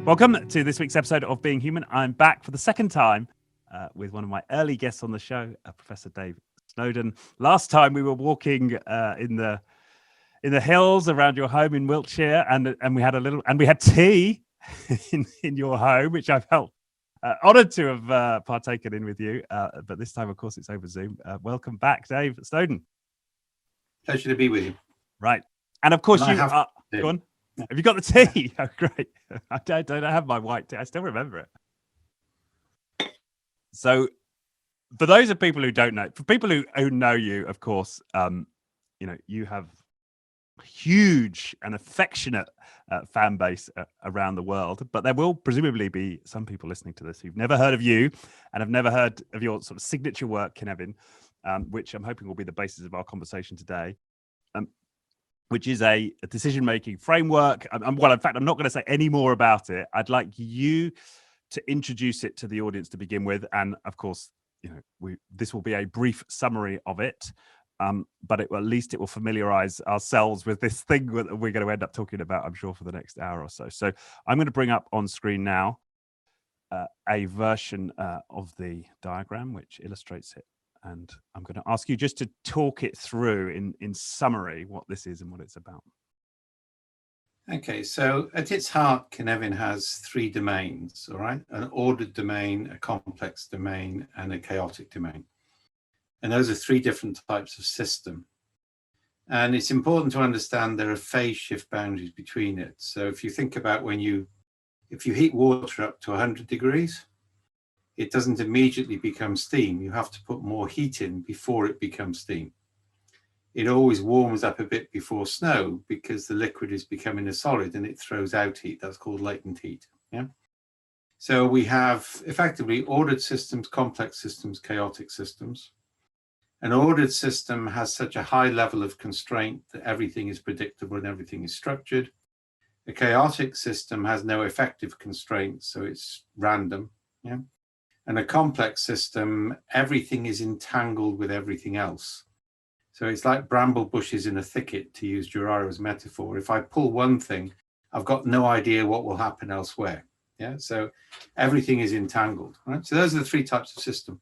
Welcome to this week's episode of Being Human. I'm back for the second time with one of my early guests on the show, Professor Dave Snowden. Last time we were walking in the hills around your home in Wiltshire, and we had tea in your home, which I felt honoured to have partaken in with you. But this time, of course, it's over Zoom. Welcome back, Dave Snowden. Pleasure to be with you. Right, and of course and go on. Have you got the tea? Oh, great. I don't have my white tea. I still remember it. So for those of people who don't know, for people who know you, of course, you have a huge and affectionate fan base around the world, but there will presumably be some people listening to this who've never heard of you and have never heard of your sort of signature work, Cynefin, which I'm hoping will be the basis of our conversation today. Which is a decision-making framework. Well, in fact, I'm not going to say any more about it. I'd like you to introduce it to the audience to begin with. And of course, this will be a brief summary of it, but at least it will familiarize ourselves with this thing that we're going to end up talking about, I'm sure, for the next hour or so. So I'm going to bring up on screen now a version of the diagram which illustrates it. And I'm going to ask you just to talk it through in summary what this is and what it's about. Okay, so at its heart, Cynefin has three domains, all right? An ordered domain, a complex domain, and a chaotic domain. And those are three different types of system. And it's important to understand there are phase shift boundaries between it. So if you think about if you heat water up to 100 degrees, it doesn't immediately become steam. You have to put more heat in before it becomes steam. It always warms up a bit before snow because the liquid is becoming a solid and it throws out heat. That's called latent heat. Yeah. So we have effectively ordered systems, complex systems, chaotic systems. An ordered system has such a high level of constraint that everything is predictable and everything is structured. A chaotic system has no effective constraints, so it's random. Yeah. And a complex system, everything is entangled with everything else. So it's like bramble bushes in a thicket, to use Giroir's metaphor. If I pull one thing, I've got no idea what will happen elsewhere. Yeah, so everything is entangled. Right? So those are the three types of system.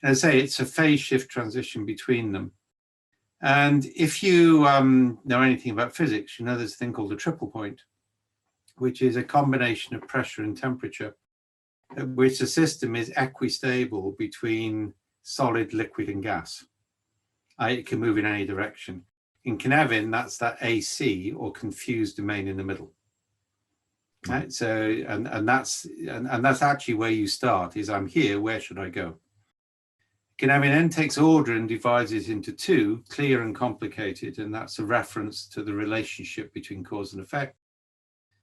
And I say it's a phase shift transition between them. And if you know anything about physics, you know there's a thing called a triple point, which is a combination of pressure and temperature, at which the system is equistable between solid, liquid, and gas. It can move in any direction. In Cynefin, that's that AC or confused domain in the middle. Right? So, and that's actually where you start. Is I'm here. Where should I go? Cynefin then takes order and divides it into two, clear and complicated, and that's a reference to the relationship between cause and effect.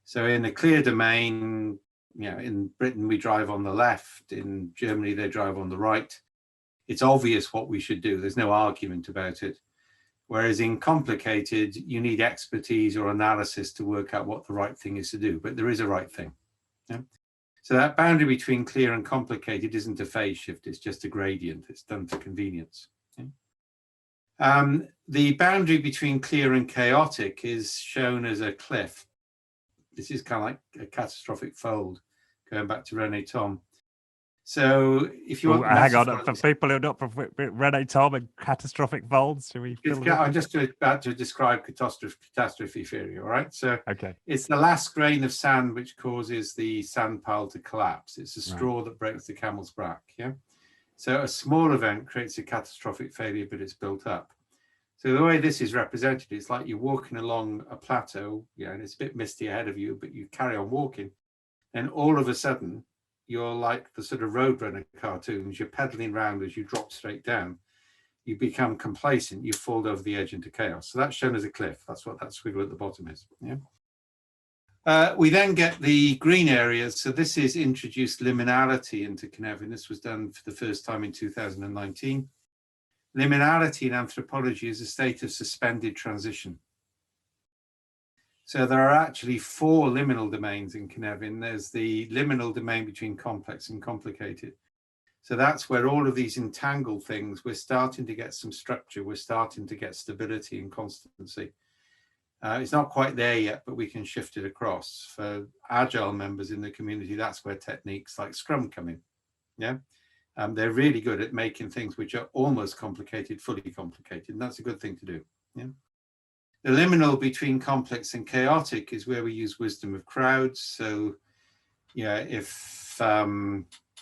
So, in the clear domain, in Britain, we drive on the left. In Germany, they drive on the right. It's obvious what we should do. There's no argument about it. Whereas in complicated, you need expertise or analysis to work out what the right thing is to do. But there is a right thing. Yeah? So that boundary between clear and complicated isn't a phase shift. It's just a gradient. It's done for convenience. Yeah? The boundary between clear and chaotic is shown as a cliff. This is kind of like a catastrophic fold, going back to René Thom. So if you want... hang on, for people who are not from René Thom and catastrophic folds, should we... I'm just about to describe catastrophe theory, all right? So okay. It's the last grain of sand which causes the sand pile to collapse. It's a straw that breaks the camel's back, yeah? So a small event creates a catastrophic failure, but it's built up. So the way this is represented, it's like you're walking along a plateau, and it's a bit misty ahead of you, but you carry on walking. And all of a sudden, you're like the sort of Roadrunner cartoons. You're pedaling around as you drop straight down. You become complacent. You fall over the edge into chaos. So that's shown as a cliff. That's what that squiggle at the bottom is. Yeah. We then get the green areas. So this is introduced liminality into Cynefin. This was done for the first time in 2019. Liminality in anthropology is a state of suspended transition. So there are actually four liminal domains in Cynefin. There's the liminal domain between complex and complicated. So that's where all of these entangled things, we're starting to get some structure. We're starting to get stability and constancy. It's not quite there yet, but we can shift it across. For agile members in the community, that's where techniques like Scrum come in. Yeah, they're really good at making things which are almost complicated, fully complicated, and that's a good thing to do. Yeah. The liminal between complex and chaotic is where we use wisdom of crowds. So, yeah, if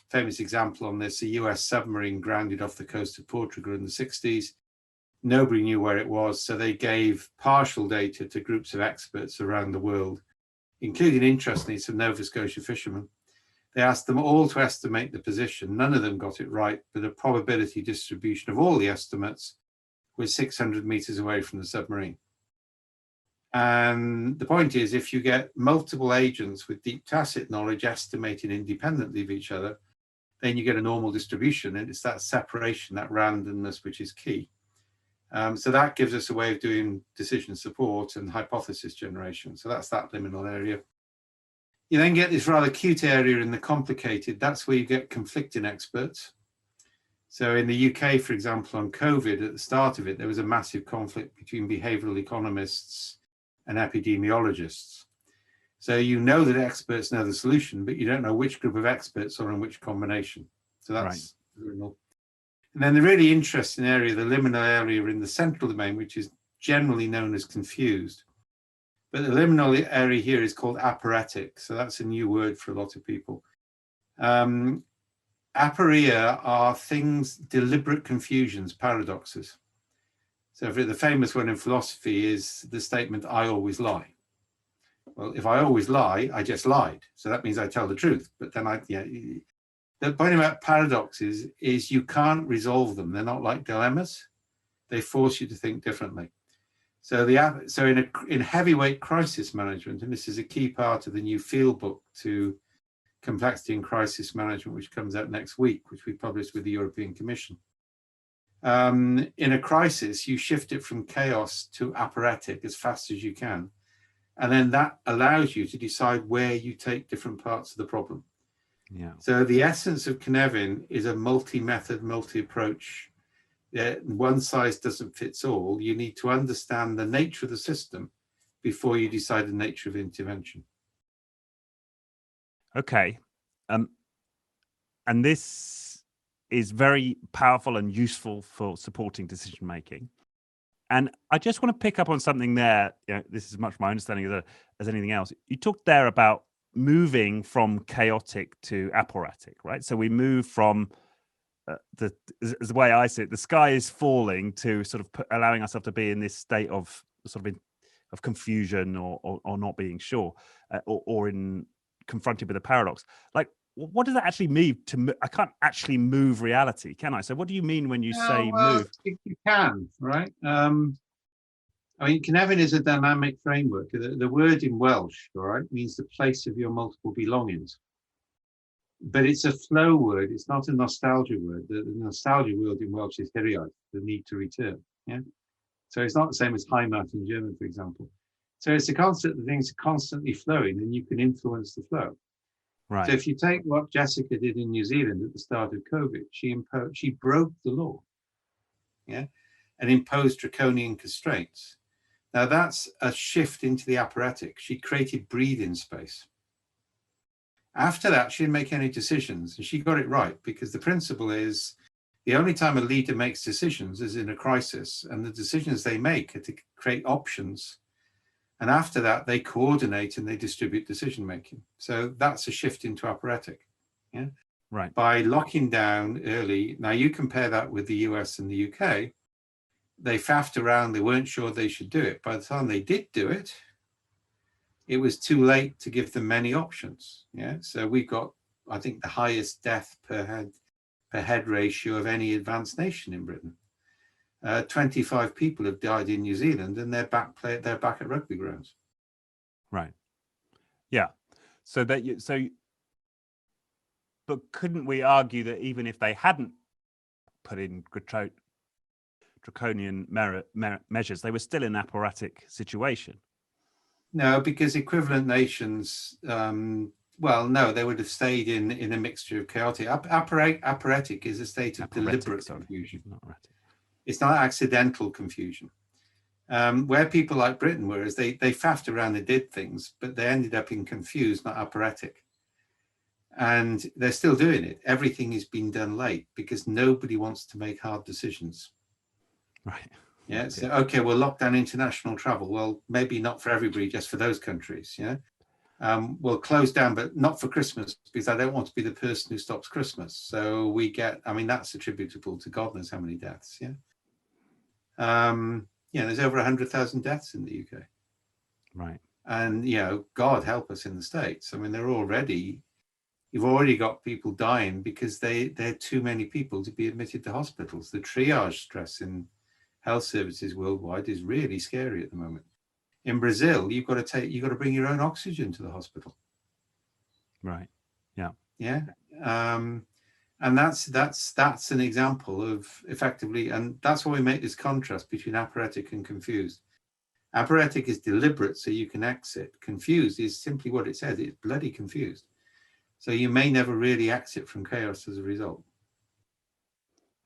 famous example on this, a US submarine grounded off the coast of Portugal in the 60s. Nobody knew where it was, so they gave partial data to groups of experts around the world, including, interestingly, some Nova Scotia fishermen. They asked them all to estimate the position. None of them got it right, but a probability distribution of all the estimates was 600 meters away from the submarine. And the point is, if you get multiple agents with deep tacit knowledge estimating independently of each other, then you get a normal distribution, and it's that separation, that randomness, which is key. So that gives us a way of doing decision support and hypothesis generation. So that's that liminal area. You then get this rather cute area in the complicated. That's where you get conflicting experts. So in the UK, for example, on COVID, at the start of it, there was a massive conflict between behavioral economists and epidemiologists. So you know that experts know the solution, but you don't know which group of experts are in which combination. So that's liminal. And then the really interesting area, the liminal area in the central domain, which is generally known as confused. But the liminal area here is called aporetic. So that's a new word for a lot of people. Aporia are things, deliberate confusions, paradoxes. So the famous one in philosophy is the statement, I always lie. Well, if I always lie, I just lied. So that means I tell the truth. But then the point about paradoxes is you can't resolve them. They're not like dilemmas. They force you to think differently. So in heavyweight crisis management, and this is a key part of the new field book to complexity and crisis management, which comes out next week, which we published with the European Commission. In a crisis, you shift it from chaos to aporetic as fast as you can. And then that allows you to decide where you take different parts of the problem. Yeah. So the essence of Cynefin is a multi-method, multi-approach. One size doesn't fit all. You need to understand the nature of the system before you decide the nature of intervention. Okay. And this is very powerful and useful for supporting decision making. And I just want to pick up on something there. This is much my understanding as anything else. You talked there about moving from chaotic to aporetic, right? So we move from the way I see it, the sky is falling, to sort of allowing ourselves to be in this state of sort of confusion or not being sure, or in confronted with a paradox. Like, what does that actually mean? I can't actually move reality, can I? So what do you mean when you say move? You can, right? I mean, Cynefin is a dynamic framework. The word in Welsh, all right, means the place of your multiple belongings. But it's a flow word. It's not a nostalgia word. The nostalgia word in Welsh is heriaeth, the need to return. Yeah. So it's not the same as Heimat in German, for example. So it's a concept that things are constantly flowing, and you can influence the flow. Right. So if you take what Jessica did in New Zealand at the start of COVID, she broke the law, yeah, and imposed draconian constraints. Now that's a shift into the aporetic. She created breathing space. After that, she didn't make any decisions, and she got it right, because the principle is the only time a leader makes decisions is in a crisis, and the decisions they make are to create options. And after that, they coordinate and they distribute decision making. So that's a shift into aporetic. Yeah. Right. By locking down early. Now you compare that with the US and the UK. They faffed around. They weren't sure they should do it. By the time they did do it, it was too late to give them many options. Yeah. So we got, I think, the highest death per head ratio of any advanced nation in Britain. 25 people have died in New Zealand, and they're back at rugby grounds. Right. Yeah. So but couldn't we argue that even if they hadn't put in draconian measures, they were still in an aporetic situation? No, because equivalent nations, no, they would have stayed in a mixture of chaotic. Aporetic is a state of deliberate confusion. It's not accidental confusion. Where people like Britain were, is they faffed around and did things, but they ended up in confused, not operatic. And they're still doing it. Everything is being done late because nobody wants to make hard decisions. Right. Yeah. So, okay, we'll lock down international travel. Well, maybe not for everybody, just for those countries. Yeah. We'll close down, but not for Christmas, because I don't want to be the person who stops Christmas. So we get, I mean, that's attributable to God knows how many deaths. Yeah. There's over 100,000 deaths in the UK. Right. And, God help us in the States. I mean, you've already got people dying because they're too many people to be admitted to hospitals. The triage stress in health services worldwide is really scary at the moment. In Brazil, you've got to bring your own oxygen to the hospital. Right. Yeah. Yeah. And that's an example of effectively, and that's why we make this contrast between aphoretic and confused. Aphoretic is deliberate, so you can exit. Confused is simply what it says. It's bloody confused. So you may never really exit from chaos as a result.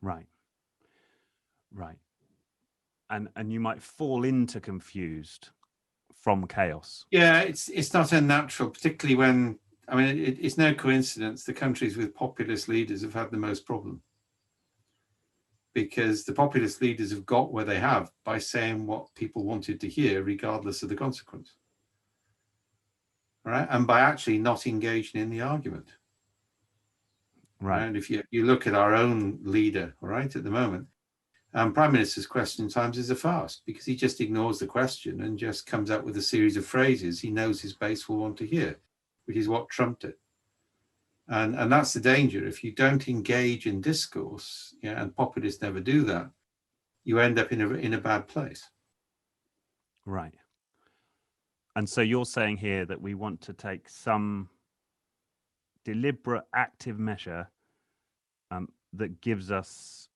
Right. Right. And you might fall into confused from chaos. Yeah, it's not unnatural, particularly when, I mean, it's no coincidence the countries with populist leaders have had the most problem. Because the populist leaders have got where they have by saying what people wanted to hear, regardless of the consequence. Right? And by actually not engaging in the argument. Right. And if you look at our own leader, all right, at the moment, Prime Minister's question times is a farce, because he just ignores the question and just comes up with a series of phrases he knows his base will want to hear, which is what trumped it. And that's the danger. If you don't engage in discourse, and populists never do that, you end up in a bad place. Right. And so you're saying here that we want to take some deliberate, active measure that gives us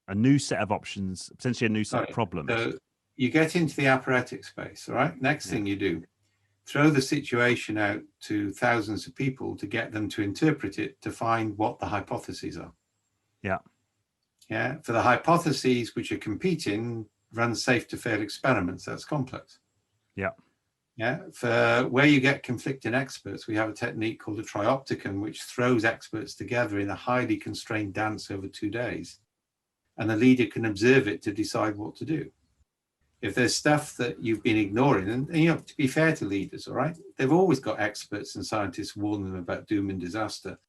a new set of options, potentially a new set of problems. So you get into the aphoretic space, all right? Next thing you do, throw the situation out to thousands of people to get them to interpret it, to find what the hypotheses are. Yeah. Yeah. For the hypotheses which are competing, run safe to fail experiments. That's complex. Yeah. Yeah. For where you get conflicting experts, we have a technique called a triopticon, which throws experts together in a highly constrained dance over 2 days. And the leader can observe it to decide what to do. If there's stuff that you've been ignoring, and to be fair to leaders, all right, they've always got experts and scientists warning them about doom and disaster.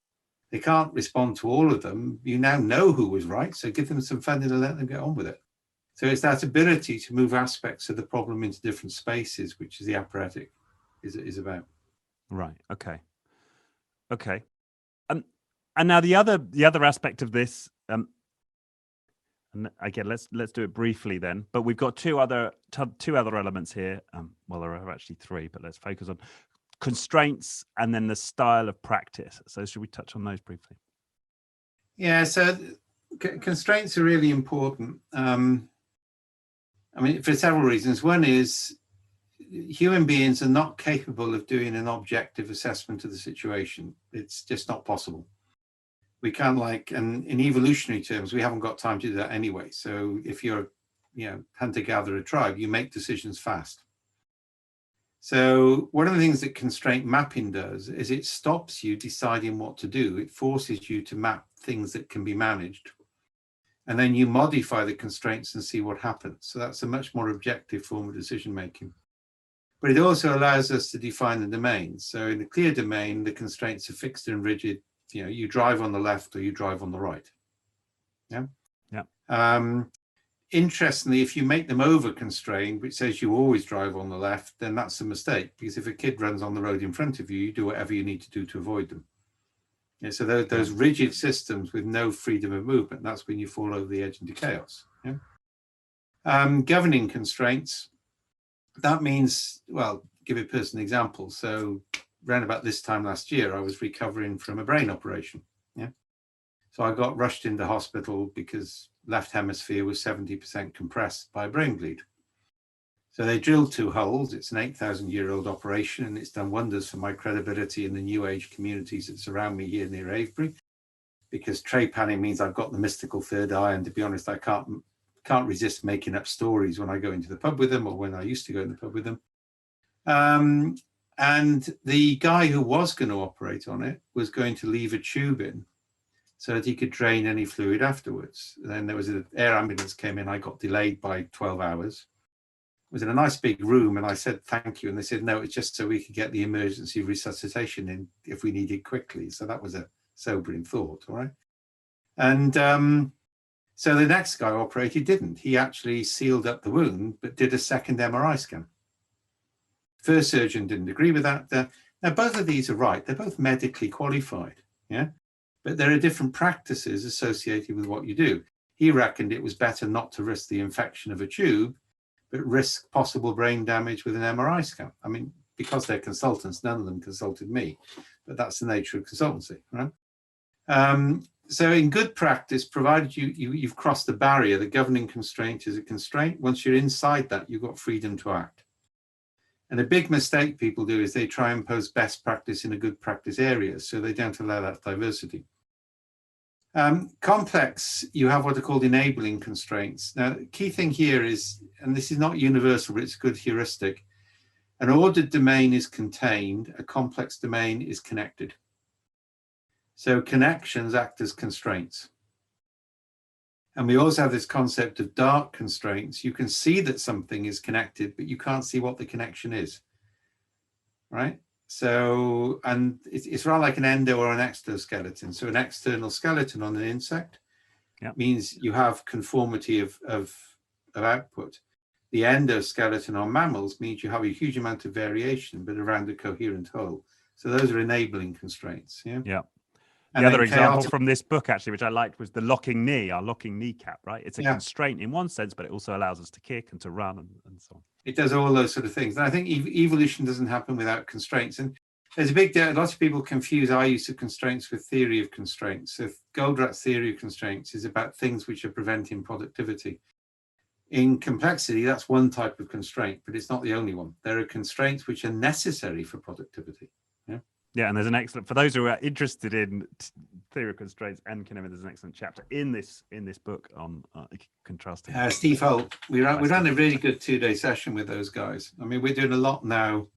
They can't respond to all of them. You now know who was right, so give them some funding and let them get on with it. So it's that ability to move aspects of the problem into different spaces, which is the aphoretic is about. Right. Okay. And now the other aspect of this, and again, let's do it briefly then. But we've got two other elements here. Well, there are actually three, but let's focus on constraints and then the style of practice. So should we touch on those briefly? Yeah. So constraints are really important. I mean, for several reasons. One is human beings are not capable of doing an objective assessment of the situation. It's just not possible. We can't, and in evolutionary terms, we haven't got time to do that anyway. So if you're, hunter-gatherer tribe, you make decisions fast. So one of the things that constraint mapping does is it stops you deciding what to do. It forces you to map things that can be managed. And then you modify the constraints and see what happens. So that's a much more objective form of decision making. But it also allows us to define the domains. So in the clear domain, the constraints are fixed and rigid. You drive on the left or you drive on the right. Yeah. Yeah. Interestingly, if you make them over constrained, which says you always drive on the left, then that's a mistake, because if a kid runs on the road in front of you, you do whatever you need to do to avoid them. Yeah, so those rigid systems with no freedom of movement, that's when you fall over the edge into chaos. Yeah? Governing constraints, that means, well, give a person an example. So around about this time last year, I was recovering from a brain operation. Yeah. So I got rushed into hospital because left hemisphere was 70% compressed by a brain bleed. So they drilled 2 holes. It's an 8,000-year-old operation, and it's done wonders for my credibility in the New Age communities that surround me here near Avebury, because trepanning means I've got the mystical third eye, and to be honest, I can't can't resist making up stories when I go into the pub with them, or when I used to go in the pub with them. And the guy who was going to operate on it was going to leave a tube in so that he could drain any fluid afterwards. Then there was an air ambulance came in. I got delayed by 12 hours. It was in a nice big room, and I said, thank you. And they said, no, it's just so we could get the emergency resuscitation in if we need it quickly. So that was a sobering thought, all right? And so the next guy who operated didn't. He actually sealed up the wound, but did a second MRI scan. First surgeon didn't agree with that. Now, both of these are right. They're both medically qualified, yeah? But there are different practices associated with what you do. He reckoned it was better not to risk the infection of a tube, but risk possible brain damage with an MRI scan. I mean, because they're consultants, none of them consulted me, but that's the nature of consultancy, right? So in good practice, provided you've crossed the barrier, the governing constraint is a constraint. Once you're inside that, you've got freedom to act. And a big mistake people do is they try and impose best practice in a good practice area, so they don't allow that diversity. Complex, you have what are called enabling constraints. Now, the key thing here is, and this is not universal, but it's a good heuristic, an ordered domain is contained, a complex domain is connected. So connections act as constraints. And we also have this concept of dark constraints. You can see that something is connected, but you can't see what the connection is, right? So, and it's rather like an endo or an exoskeleton. So an external skeleton on an insect means you have conformity of output. The endoskeleton on mammals means you have a huge amount of variation, but around a coherent whole. So those are enabling constraints. Yeah. And the other example from this book, actually, which I liked, was the locking knee, our locking kneecap, right? It's a constraint in one sense, but it also allows us to kick and to run and so on. It does all those sort of things. And I think evolution doesn't happen without constraints. And there's a big doubt. A lot of people confuse our use of constraints with theory of constraints. So Goldrat's theory of constraints is about things which are preventing productivity. In complexity, that's one type of constraint, but it's not the only one. There are constraints which are necessary for productivity. Yeah, and there's an excellent, for those who are interested in theory of constraints and Cynefin, there's an excellent chapter in this book on contrasting. Steve Holt, we ran a really good 2-day session with those guys. I mean, we're doing a lot now.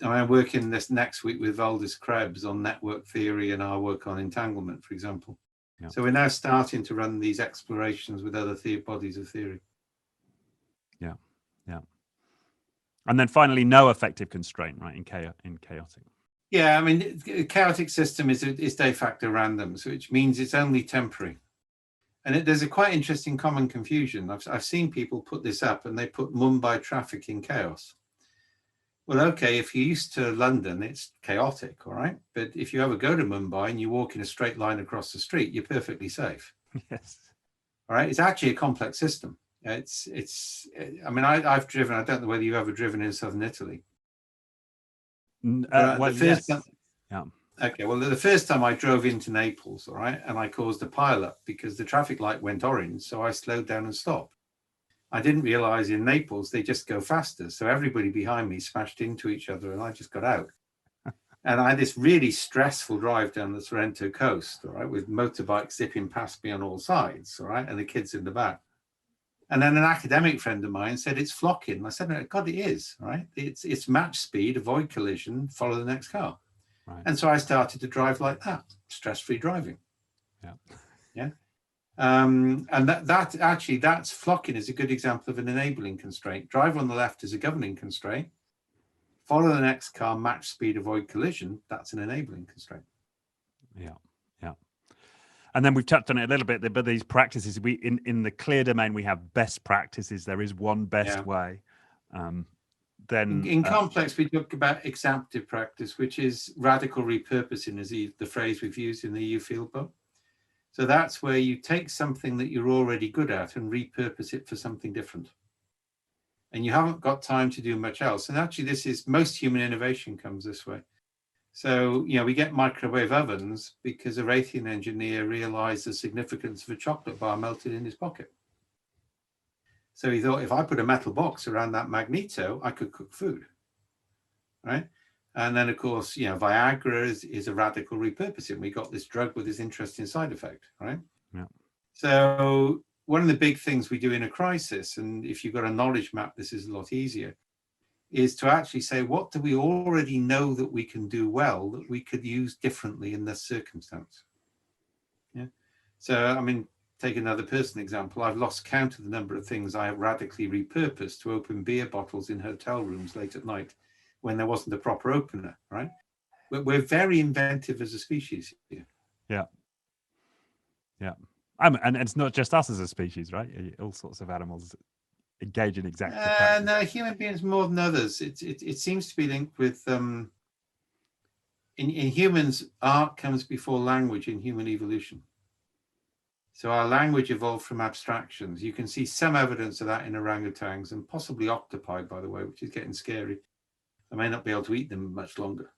I'm working this next week with Valdis Krebs on network theory and our work on entanglement, for example. Yeah. So we're now starting to run these explorations with other bodies of theory. Yeah. And then finally, no effective constraint, right, in chaotic. Yeah, I mean, a chaotic system is de facto random, so which means it's only temporary. And there's a quite interesting common confusion. I've seen people put this up, and they put Mumbai traffic in chaos. Well, okay, if you're used to London, it's chaotic, all right? But if you ever go to Mumbai and you walk in a straight line across the street, you're perfectly safe. Yes. All right, it's actually a complex system. I mean, I've driven, I don't know whether you've ever driven in southern Italy. Yes. Okay, well, the first time I drove into Naples, all right, and I caused a pile-up because the traffic light went orange, so I slowed down and stopped. I didn't realize in Naples, they just go faster. So everybody behind me smashed into each other and I just got out. And I had this really stressful drive down the Sorrento coast, all right, with motorbikes zipping past me on all sides, all right, and the kids in the back. And then an academic friend of mine said, it's flocking. And I said, no, God, it is, right? It's match speed, avoid collision, follow the next car. Right. And so I started to drive like that, stress-free driving. Yeah. And that's flocking is a good example of an enabling constraint. Drive on the left is a governing constraint. Follow the next car, match speed, avoid collision. That's an enabling constraint. Yeah. And then we've touched on it a little bit, but these practices, in the clear domain, we have best practices. There is one best way. Then in complex, we talk about exactive practice, which is radical repurposing, is the phrase we've used in the EU field book. So that's where you take something that you're already good at and repurpose it for something different. And you haven't got time to do much else. And actually, most human innovation comes this way. So, we get microwave ovens because a Raytheon engineer realized the significance of a chocolate bar melted in his pocket. So he thought, if I put a metal box around that magneto, I could cook food, right? And then, of course, Viagra is a radical repurposing. We got this drug with this interesting side effect, right? Yeah. So one of the big things we do in a crisis, and if you've got a knowledge map, this is a lot easier, is to actually say, what do we already know that we can do well that we could use differently in this circumstance? Yeah. So, I mean, take another personal example. I've lost count of the number of things I have radically repurposed to open beer bottles in hotel rooms late at night when there wasn't a proper opener, right? But we're very inventive as a species here. Yeah. Yeah. And it's not just us as a species, right? All sorts of animals engage in exact practice. No, human beings more than others. It seems to be linked with in humans, art comes before language in human evolution. So our language evolved from abstractions. You can see some evidence of that in orangutans and possibly octopi, by the way, which is getting scary. I may not be able to eat them much longer.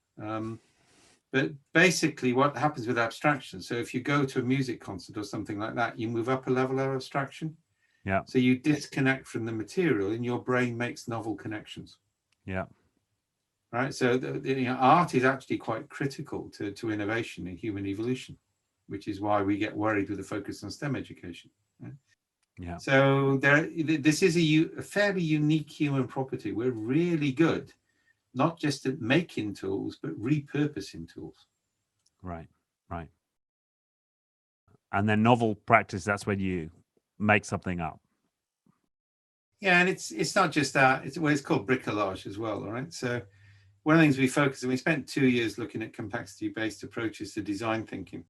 But basically what happens with abstraction, so if you go to a music concert or something like that, you move up a level of abstraction. Yeah. So you disconnect from the material and your brain makes novel connections. Yeah. Right. So art is actually quite critical to innovation in human evolution, which is why we get worried with the focus on STEM education. Right? Yeah. So this is a fairly unique human property. We're really good, not just at making tools, but repurposing tools. Right. Right. And then novel practice, that's when you make something up. Yeah, and it's not just that. It's called bricolage as well. All right. So one of the things we focus on, we spent 2 years looking at complexity-based approaches to design thinking.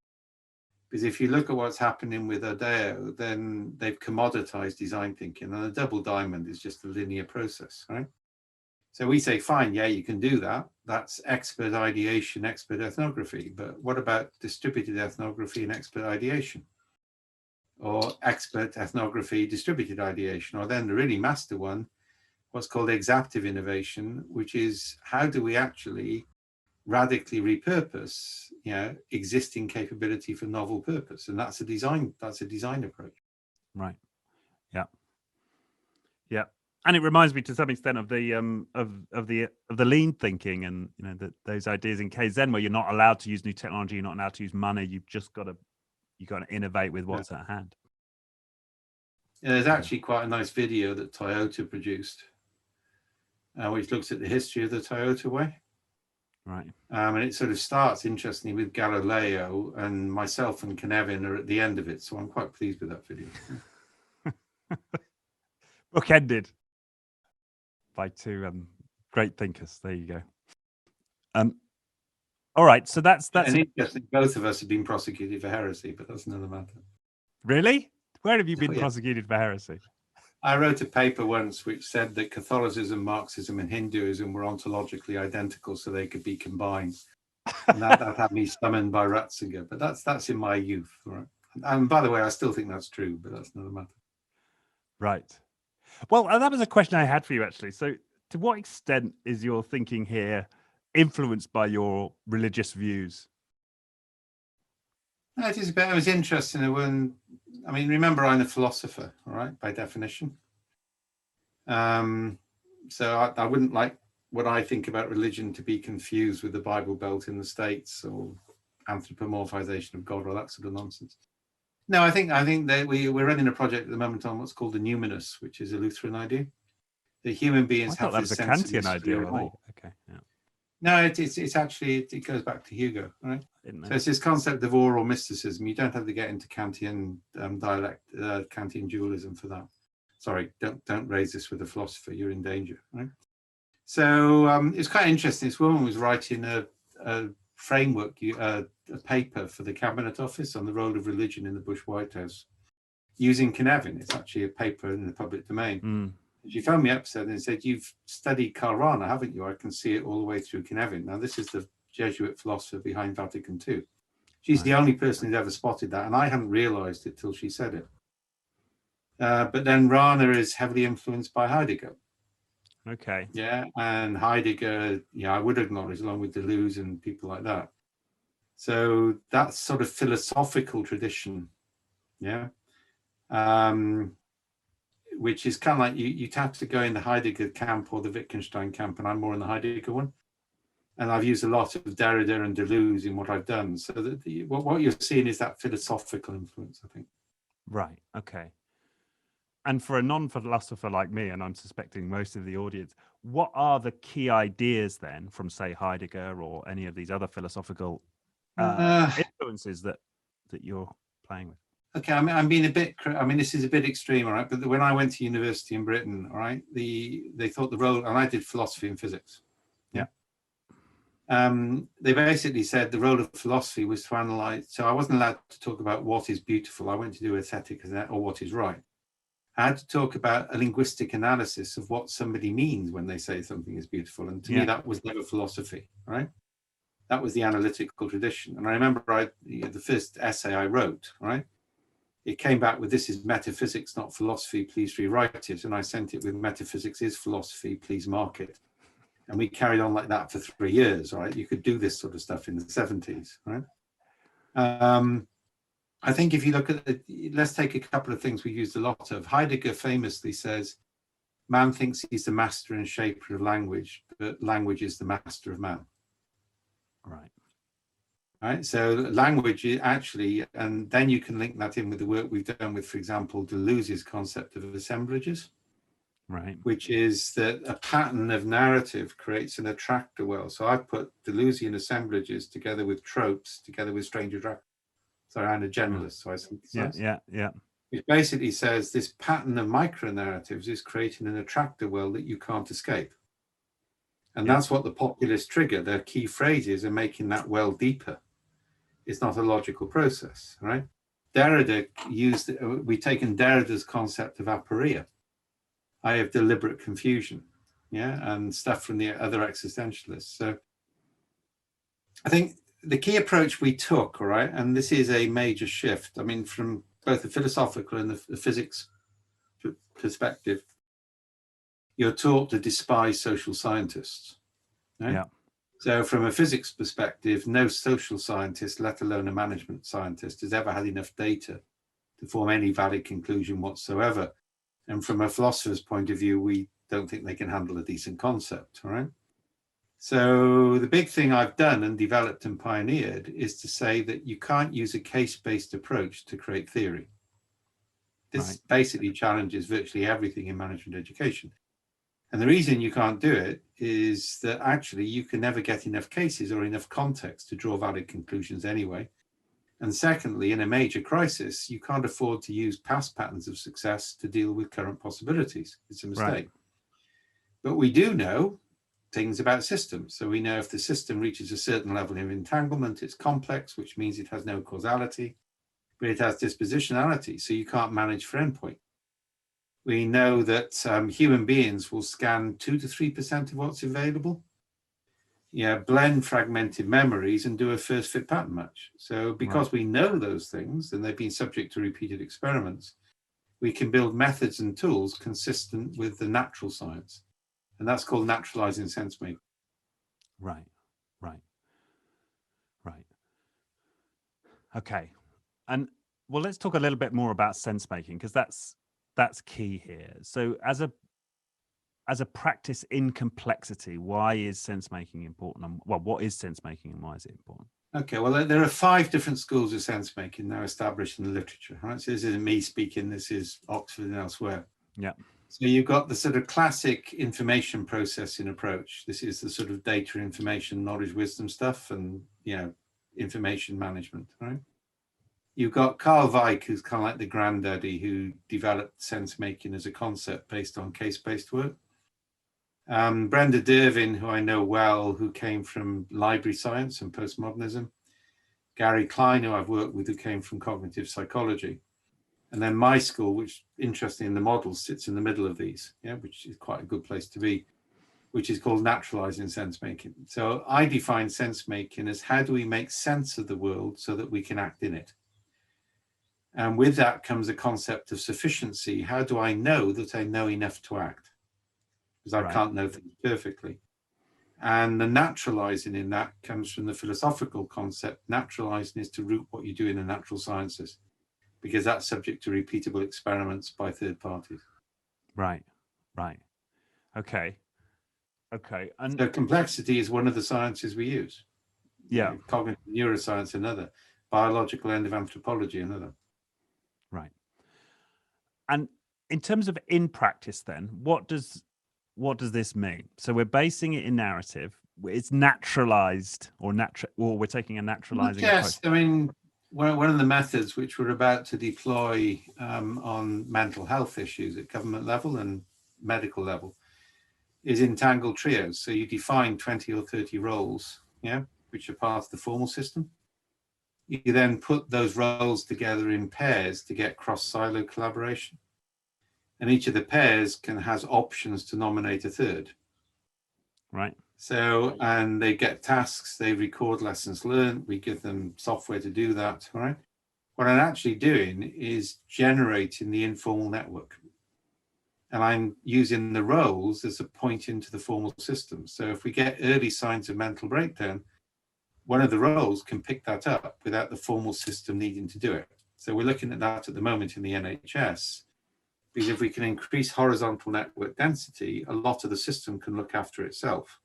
Because if you look at what's happening with Adeo, then they've commoditized design thinking, and a double diamond is just a linear process, right? So we say, fine, yeah, you can do that. That's expert ideation, expert ethnography. But what about distributed ethnography and expert ideation? Or expert ethnography, distributed ideation? Or then the really master one, what's called exactive innovation, which is how do we actually radically repurpose, existing capability for novel purpose? And that's a design approach. Right. Yeah. Yeah. And it reminds me to some extent of the of the lean thinking, and those ideas in Kaizen where you're not allowed to use new technology, you're not allowed to use money, you've got to innovate with what's at hand. Yeah, there's actually quite a nice video that Toyota produced, which looks at the history of the Toyota way. Right. And it sort of starts, interestingly, with Galileo, and myself and Cynefin are at the end of it. So I'm quite pleased with that video. Book ended by two great thinkers. There you go. All right. So that's interesting. Both of us have been prosecuted for heresy, but that's another matter. Really? Where have you been prosecuted for heresy? I wrote a paper once which said that Catholicism, Marxism, and Hinduism were ontologically identical, so they could be combined. And that had me summoned by Ratzinger. But that's in my youth, right? And by the way, I still think that's true, but that's another matter. Right. Well, that was a question I had for you, actually. So, to what extent is your thinking here influenced by your religious views? No, it is it was interesting remember, I'm a philosopher, all right, by definition. So I wouldn't like what I think about religion to be confused with the Bible Belt in the States or anthropomorphization of God or that sort of nonsense. No, I think that we're running a project at the moment on what's called the numinous, which is a Lutheran idea. The human beings have this sense of mystery. I thought that was a Kantian idea. Okay, yeah. No, it's actually, it goes back to Hugo, right? So it's this concept of oral mysticism. You don't have to get into Kantian dialect, Kantian dualism for that. Sorry, don't raise this with a philosopher. You're in danger, right? So it's quite interesting. This woman was writing a framework, a paper for the Cabinet Office on the role of religion in the Bush White House using Cynefin. It's actually a paper in the public domain. Mm. She phoned me up and said, "You've studied Karl Rahner, haven't you? I can see it all the way through Cynefin." Now, this is the Jesuit philosopher behind Vatican II. She's the only person who's ever spotted that, and I hadn't realized it till she said it. But then Rahner is heavily influenced by Heidegger. Okay. Yeah, and Heidegger, I would acknowledge, along with Deleuze and people like that. So that sort of philosophical tradition, which is kind of like you have to go in the Heidegger camp or the Wittgenstein camp, and I'm more in the Heidegger one. And I've used a lot of Derrida and Deleuze in what I've done. So that what you're seeing is that philosophical influence, I think. Right. Okay. And for a non-philosopher like me, and I'm suspecting most of the audience, what are the key ideas then from, say, Heidegger or any of these other philosophical influences that you're playing with? Okay, I'm being a bit. I mean, this is a bit extreme, all right. But when I went to university in Britain, all right, they thought the role, and I did philosophy and physics. Yeah. They basically said the role of philosophy was to analyze. So I wasn't allowed to talk about what is beautiful. I went to do aesthetic or what is right. I had to talk about a linguistic analysis of what somebody means when they say something is beautiful. And to me, that was never philosophy, right? That was the analytical tradition. And I remember the first essay I wrote, right? It came back with, this is metaphysics, not philosophy, please rewrite it. And I sent it with, metaphysics is philosophy, please mark it. And we carried on like that for 3 years, right? You could do this sort of stuff in the 70s, right? I think if you look at let's take a couple of things we used a lot of. Heidegger famously says, man thinks he's the master and shaper of language, but language is the master of man. Right. Right. So language actually, and then you can link that in with the work we've done with, for example, Deleuze's concept of assemblages. Right. Which is that a pattern of narrative creates an attractor well. So I've put Deleuzean assemblages together with tropes, together with strange attractors. So I'm a generalist, so I synthesize. Yeah. Which basically says this pattern of micro narratives is creating an attractor well that you can't escape. And that's what the populist trigger, their key phrases are making that well deeper. It's not a logical process, right? Derrida we've taken Derrida's concept of aporia. I have deliberate confusion, and stuff from the other existentialists. So I think the key approach we took, all right, and this is a major shift, I mean, from both the philosophical and the physics perspective, you're taught to despise social scientists. Right? Yeah. So from a physics perspective, no social scientist, let alone a management scientist, has ever had enough data to form any valid conclusion whatsoever. And from a philosopher's point of view, we don't think they can handle a decent concept, all right? So the big thing I've done and developed and pioneered is to say that you can't use a case-based approach to create theory. This basically challenges virtually everything in management education. And the reason you can't do it is that actually you can never get enough cases or enough context to draw valid conclusions anyway. And secondly, in a major crisis, you can't afford to use past patterns of success to deal with current possibilities. It's a mistake. Right. But we do know things about systems. So we know if the system reaches a certain level of entanglement, it's complex, which means it has no causality, but it has dispositionality. So you can't manage for endpoint. We know that human beings will scan 2 to 3% of what's available. Blend fragmented memories and do a first fit pattern match. So because we know those things and they've been subject to repeated experiments, we can build methods and tools consistent with the natural science. And that's called naturalizing sense making. Right. Okay. And well, let's talk a little bit more about sense making, because that's key here. So as a practice in complexity, why is sense making important? Well, what is sense making and why is it important? Okay, well, there are 5 different schools of sense making now established in the literature. Right? So this isn't me speaking, this is Oxford and elsewhere. Yeah. So you've got the sort of classic information processing approach. This is the sort of data, information, knowledge, wisdom stuff, and information management, right? You've got Carl Weick, who's kind of like the granddaddy who developed sense making as a concept based on case-based work. Brenda Dervin, who I know well, who came from library science and postmodernism. Gary Klein, who I've worked with, who came from cognitive psychology. And then my school, which, interestingly, in the model, sits in the middle of these, which is quite a good place to be, which is called naturalizing sense making. So I define sense making as how do we make sense of the world so that we can act in it? And with that comes a concept of sufficiency. How do I know that I know enough to act? Because I can't know things perfectly. And the naturalizing in that comes from the philosophical concept. Naturalizing is to root what you do in the natural sciences, because that's subject to repeatable experiments by third parties. Right. Okay. And so complexity is one of the sciences we use. Cognitive neuroscience, another. Biological end of anthropology, another. Right. And in terms of in practice, then what does this mean? So we're basing it in narrative. It's naturalized or or we're taking a naturalizing Yes, approach. I mean, one of the methods which we're about to deploy on mental health issues at government level and medical level is entangled trios. So you define 20 or 30 roles, yeah, which are part of the formal system. You then put those roles together in pairs to get cross-silo collaboration. And each of the pairs has options to nominate a third. Right. So, and they get tasks, they record lessons learned, we give them software to do that, right? What I'm actually doing is generating the informal network. And I'm using the roles as a point into the formal system. So if we get early signs of mental breakdown, one of the roles can pick that up without the formal system needing to do it. So we're looking at that at the moment in the NHS, because if we can increase horizontal network density, a lot of the system can look after itself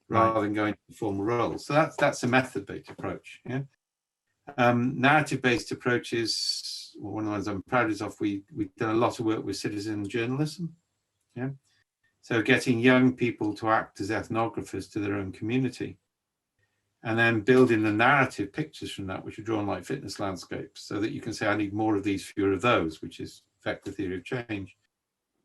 rather than going to formal roles. So that's a method-based approach. Yeah. Narrative-based approaches, one of the ones I'm proudest of, we've done a lot of work with citizen journalism. Yeah. So getting young people to act as ethnographers to their own community, and then building the narrative pictures from that, which are drawn like fitness landscapes, so that you can say, I need more of these, fewer of those, which is vector theory of change.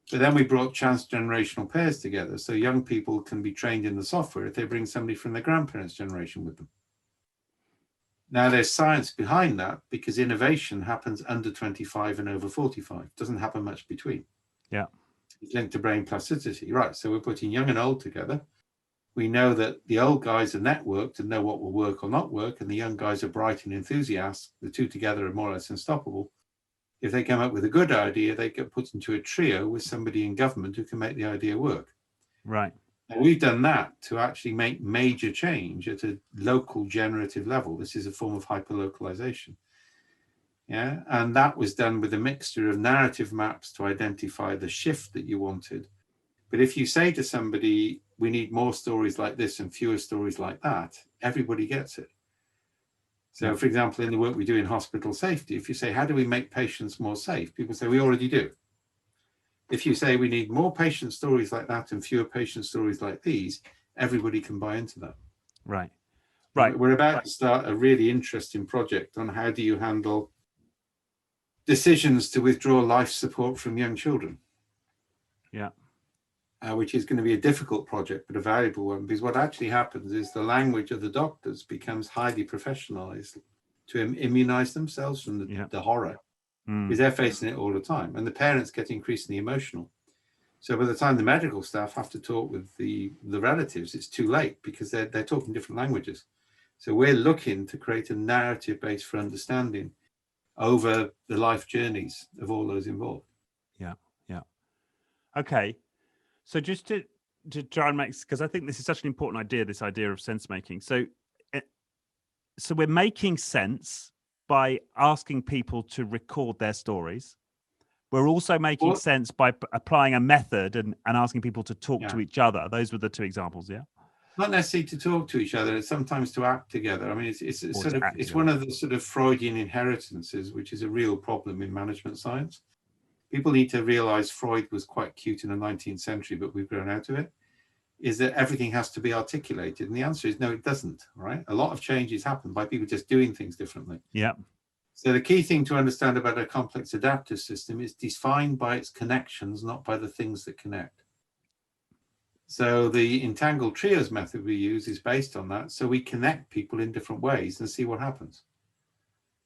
But then we brought trans-generational pairs together, so young people can be trained in the software if they bring somebody from their grandparents' generation with them. Now, there's science behind that, because innovation happens under 25 and over 45. It doesn't happen much between. Yeah. It's linked to brain plasticity. Right, so we're putting young and old together. We know that the old guys are networked and know what will work or not work, and the young guys are bright and enthusiastic. The two together are more or less unstoppable. If they come up with a good idea, they get put into a trio with somebody in government who can make the idea work. Right. And we've done that to actually make major change at a local generative level. This is a form of hyperlocalization. Yeah, and that was done with a mixture of narrative maps to identify the shift that you wanted. But if you say to somebody, we need more stories like this and fewer stories like that, everybody gets it. So, for example, in the work we do in hospital safety, if you say, how do we make patients more safe? People say, we already do. If you say we need more patient stories like that and fewer patient stories like these, everybody can buy into that. Right. Right. We're about to start a really interesting project on how do you handle decisions to withdraw life support from young children. Yeah. Which is going to be a difficult project, but a valuable one, because what actually happens is the language of the doctors becomes highly professionalized to immunize themselves from the horror, because they're facing it all the time. And the parents get increasingly emotional. So by the time the medical staff have to talk with the relatives, it's too late, because they're talking different languages. So we're looking to create a narrative base for understanding over the life journeys of all those involved. Yeah. Yeah. Okay. So just to try and make, because I think this is such an important idea, this idea of sense making. So we're making sense by asking people to record their stories. We're also making sense by applying a method and asking people to talk to each other. Those were the two examples, yeah? Not necessarily to talk to each other, it's sometimes to act together. I mean, it's one of the sort of Freudian inheritances, which is a real problem in management science. People need to realize Freud was quite cute in the 19th century, but we've grown out of it, is that everything has to be articulated. And the answer is no, it doesn't, right? A lot of changes happen by people just doing things differently. Yeah. So the key thing to understand about a complex adaptive system is defined by its connections, not by the things that connect. So the entangled trios method we use is based on that. So we connect people in different ways and see what happens.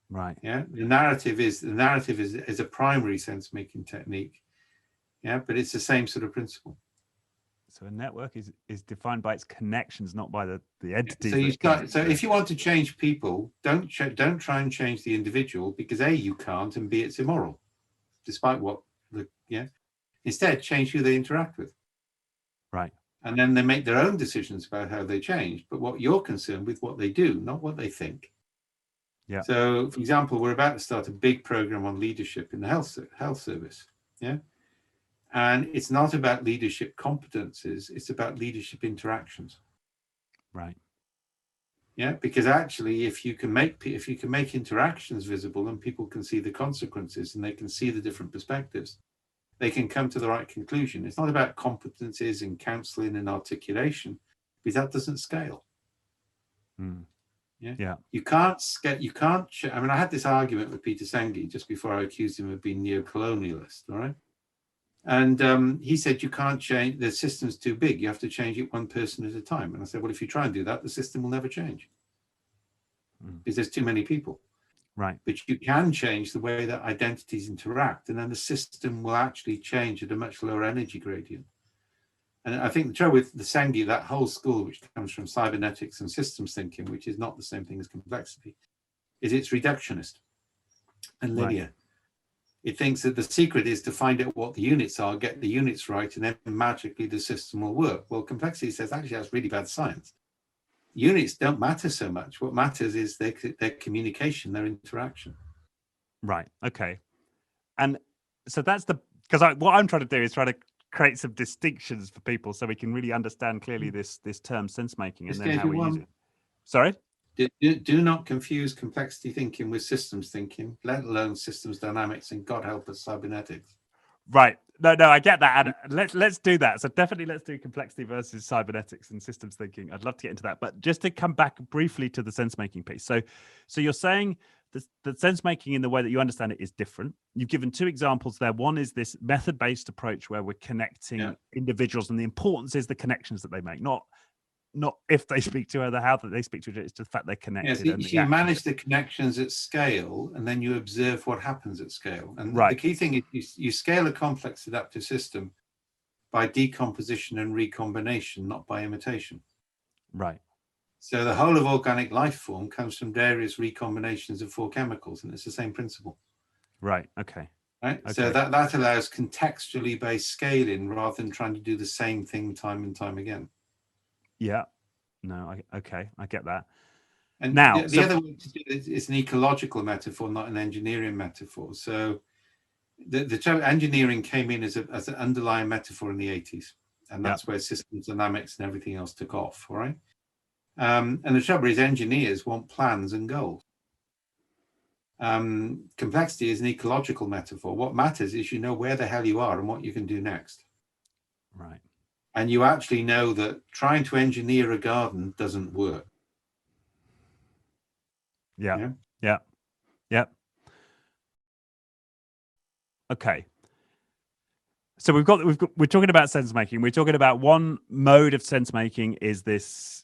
Right. Yeah. The narrative is a primary sense-making technique. Yeah, but it's the same sort of principle. So a network is defined by its connections, not by the entities. So if you want to change people, don't try and change the individual, because A, you can't, and B, it's immoral, despite what Instead, change who they interact with. Right. And then they make their own decisions about how they change. But what you're concerned with, what they do, not what they think. Yeah. So, for example, we're about to start a big program on leadership in the health service. Yeah. And it's not about leadership competences, it's about leadership interactions. Right. Yeah, because actually, if you can make interactions visible and people can see the consequences and they can see the different perspectives, they can come to the right conclusion. It's not about competencies and counseling and articulation, because that doesn't scale. Yeah. You can't scale. You can't. I mean, I had this argument with Peter Senge just before I accused him of being neo-colonialist. All right. And he said, you can't change, the system's too big. You have to change it one person at a time. And I said, well, if you try and do that, the system will never change because there's too many people. Right. But you can change the way that identities interact, and then the system will actually change at a much lower energy gradient. And I think the trouble with the Senge, that whole school, which comes from cybernetics and systems thinking, which is not the same thing as complexity, is it's reductionist and linear. Right. It thinks that the secret is to find out what the units are, get the units right, and then magically the system will work. Well, complexity says actually that's really bad science. Units don't matter so much. What matters is their communication, their interaction. Right. Okay. And so that's because what I'm trying to do is try to create some distinctions for people so we can really understand clearly this term sense making and then how we use it. Sorry? Do not confuse complexity thinking with systems thinking, let alone systems dynamics and God help us cybernetics. Right. No, I get that. And let's do that. So definitely let's do complexity versus cybernetics and systems thinking. I'd love to get into that. But just to come back briefly to the sense making piece. So you're saying that sense making in the way that you understand it is different. You've given two examples there. One is this method-based approach where we're connecting individuals, and the importance is the connections that they make, not if they speak to other, how that they speak to each other. It's the fact they're connected. Yes, you manage the connections at scale, and then you observe what happens at scale. And the key thing is you scale a complex adaptive system by decomposition and recombination, not by imitation. Right. So the whole of organic life form comes from various recombinations of 4 chemicals, and it's the same principle. Right. Okay. Right. Okay. So that allows contextually based scaling rather than trying to do the same thing time and time again. Yeah. No. I get that. And now the other way to do it is an ecological metaphor, not an engineering metaphor. So the term engineering came in as an underlying metaphor in the 80s, and that's where systems dynamics and everything else took off. All right. And the trouble is, engineers want plans and goals. Complexity is an ecological metaphor. What matters is you know where the hell you are and what you can do next. Right. And you actually know that trying to engineer a garden doesn't work. Yeah. Okay. So we're talking about sense making. We're talking about one mode of sense making is this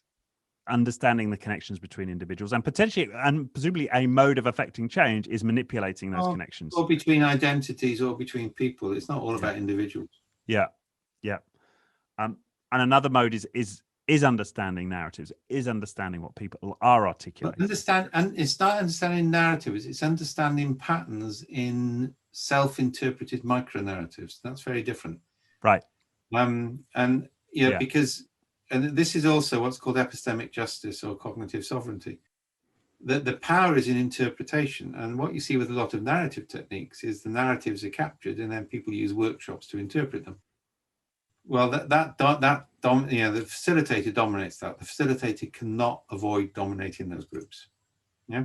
understanding the connections between individuals, and potentially and presumably a mode of affecting change is manipulating those connections, or between identities or between people. It's not all about individuals. And another mode is understanding narratives, is understanding what people are articulating. And it's not understanding narratives, it's understanding patterns in self-interpreted micro-narratives. That's very different. Right. Because this is also what's called epistemic justice or cognitive sovereignty. The power is in interpretation. And what you see with a lot of narrative techniques is the narratives are captured and then people use workshops to interpret them. Well, the facilitator dominates that. The facilitator cannot avoid dominating those groups. Yeah.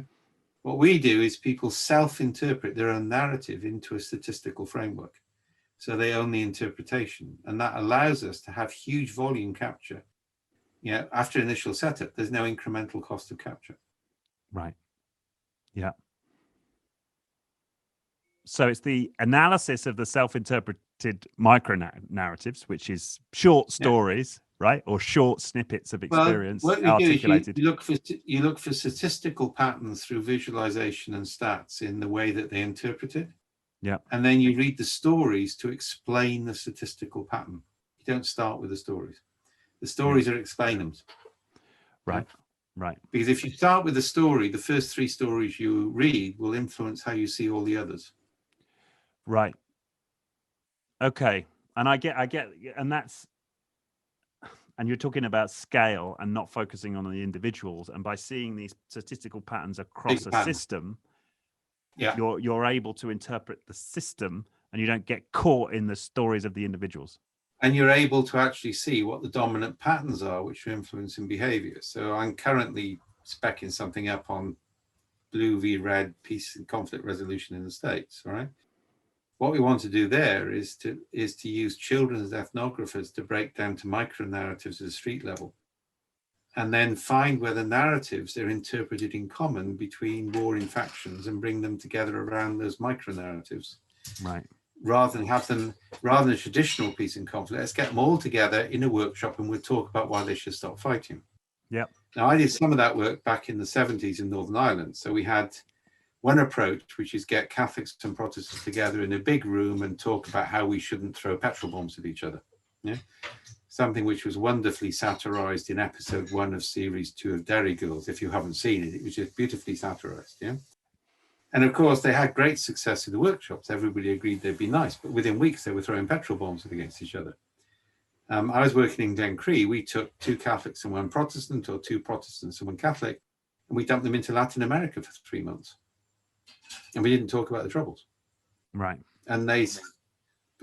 What we do is people self-interpret their own narrative into a statistical framework. So they own the interpretation. And that allows us to have huge volume capture. After initial setup, there's no incremental cost of capture. Right. Yeah. So it's the analysis of the self-interpreted micro-narratives, which is short stories, right? Or short snippets of experience articulated. You look for statistical patterns through visualization and stats in the way that they interpret it. Yeah. And then you read the stories to explain the statistical pattern. You don't start with the stories. The stories are explainums. Right. Right. Because if you start with the story, the first 3 stories you read will influence how you see all the others. Right. Okay. And I get, and you're talking about scale and not focusing on the individuals. And by seeing these statistical patterns across a system, you're able to interpret the system and you don't get caught in the stories of the individuals. And you're able to actually see what the dominant patterns are, which are influencing behavior. So I'm currently speccing something up on blue v red peace and conflict resolution in the States, right? what we want to do there is to use children as ethnographers to break down to micro narratives at a street level, and then find where the narratives are interpreted in common between warring factions and bring them together around those micro narratives. Right. Rather than a traditional peace and conflict, let's get them all together in a workshop and we'll talk about why they should stop fighting. Yep. Now, I did some of that work back in the 70s in Northern Ireland. So we had one approach, which is get Catholics and Protestants together in a big room and talk about how we shouldn't throw petrol bombs at each other. Yeah. Something which was wonderfully satirized in episode 1 of series 2 of Derry Girls. If you haven't seen it, it was just beautifully satirized. Yeah. And of course, they had great success in the workshops. Everybody agreed they'd be nice, but within weeks, they were throwing petrol bombs against each other. I was working in Glencree. We took 2 Catholics and 1 Protestant, or 2 Protestants and 1 Catholic, and we dumped them into Latin America for 3 months. And we didn't talk about the troubles. Right. And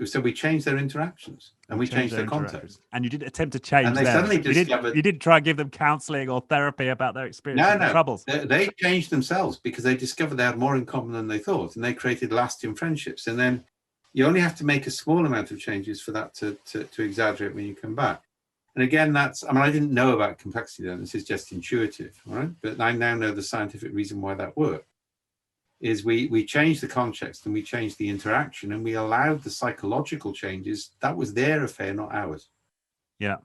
so we changed their interactions and we changed their context. And you didn't attempt to change and they them. Suddenly discovered, you didn't try and give them counseling or therapy about their experience and troubles. They changed themselves because they discovered they had more in common than they thought, and they created lasting friendships. And then you only have to make a small amount of changes for that to exaggerate when you come back. And again, I didn't know about complexity then. This is just intuitive, all right? But I now know the scientific reason why that worked. Is we changed the context and we changed the interaction and we allowed the psychological changes. That was their affair, not ours. Yeah.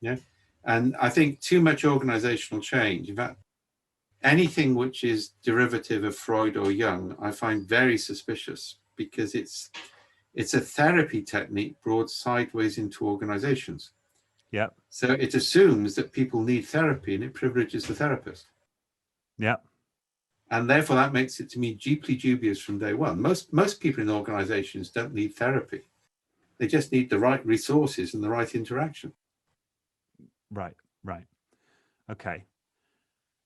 Yeah. And I think too much organizational change, in fact, anything which is derivative of Freud or Jung, I find very suspicious because it's a therapy technique brought sideways into organizations. Yeah. So it assumes that people need therapy and it privileges the therapist. Yeah. And therefore, that makes it to me deeply dubious from day one. Most people in organizations don't need therapy. They just need the right resources and the right interaction. Right. Okay.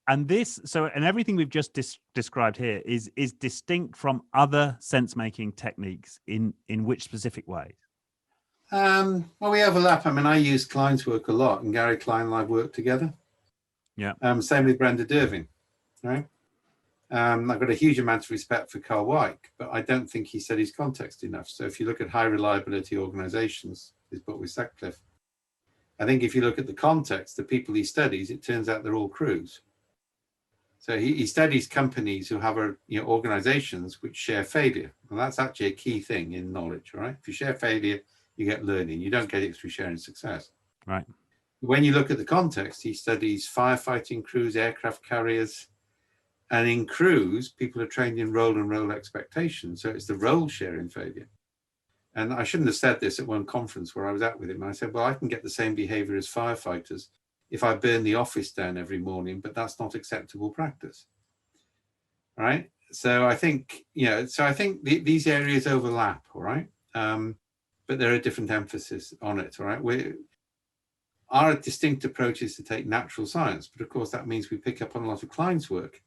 And everything we've just described here is distinct from other sense-making techniques in which specific ways? Well, we overlap. I mean, I use Klein's work a lot, and Gary Klein and I work together. Yeah. Same with Brenda Dervin, right? I've got a huge amount of respect for Carl Weick, but I don't think he studies context enough. So if you look at high reliability organizations, his book with Sutcliffe, I think if you look at the context, the people he studies, it turns out they're all crews. So he studies companies who have organizations which share failure. And that's actually a key thing in knowledge, right? If you share failure, you get learning. You don't get it through sharing success. Right. When you look at the context, he studies firefighting crews, aircraft carriers. And in crews, people are trained in role and role expectation. So it's the role sharing failure. And I shouldn't have said this at one conference where I was at with him. I said, well, I can get the same behavior as firefighters if I burn the office down every morning, but that's not acceptable practice. All right. So I think, these areas overlap. All right. But there are different emphasis on it. All right. Our distinct approach is to take natural science. But of course, that means we pick up on a lot of Klein's work,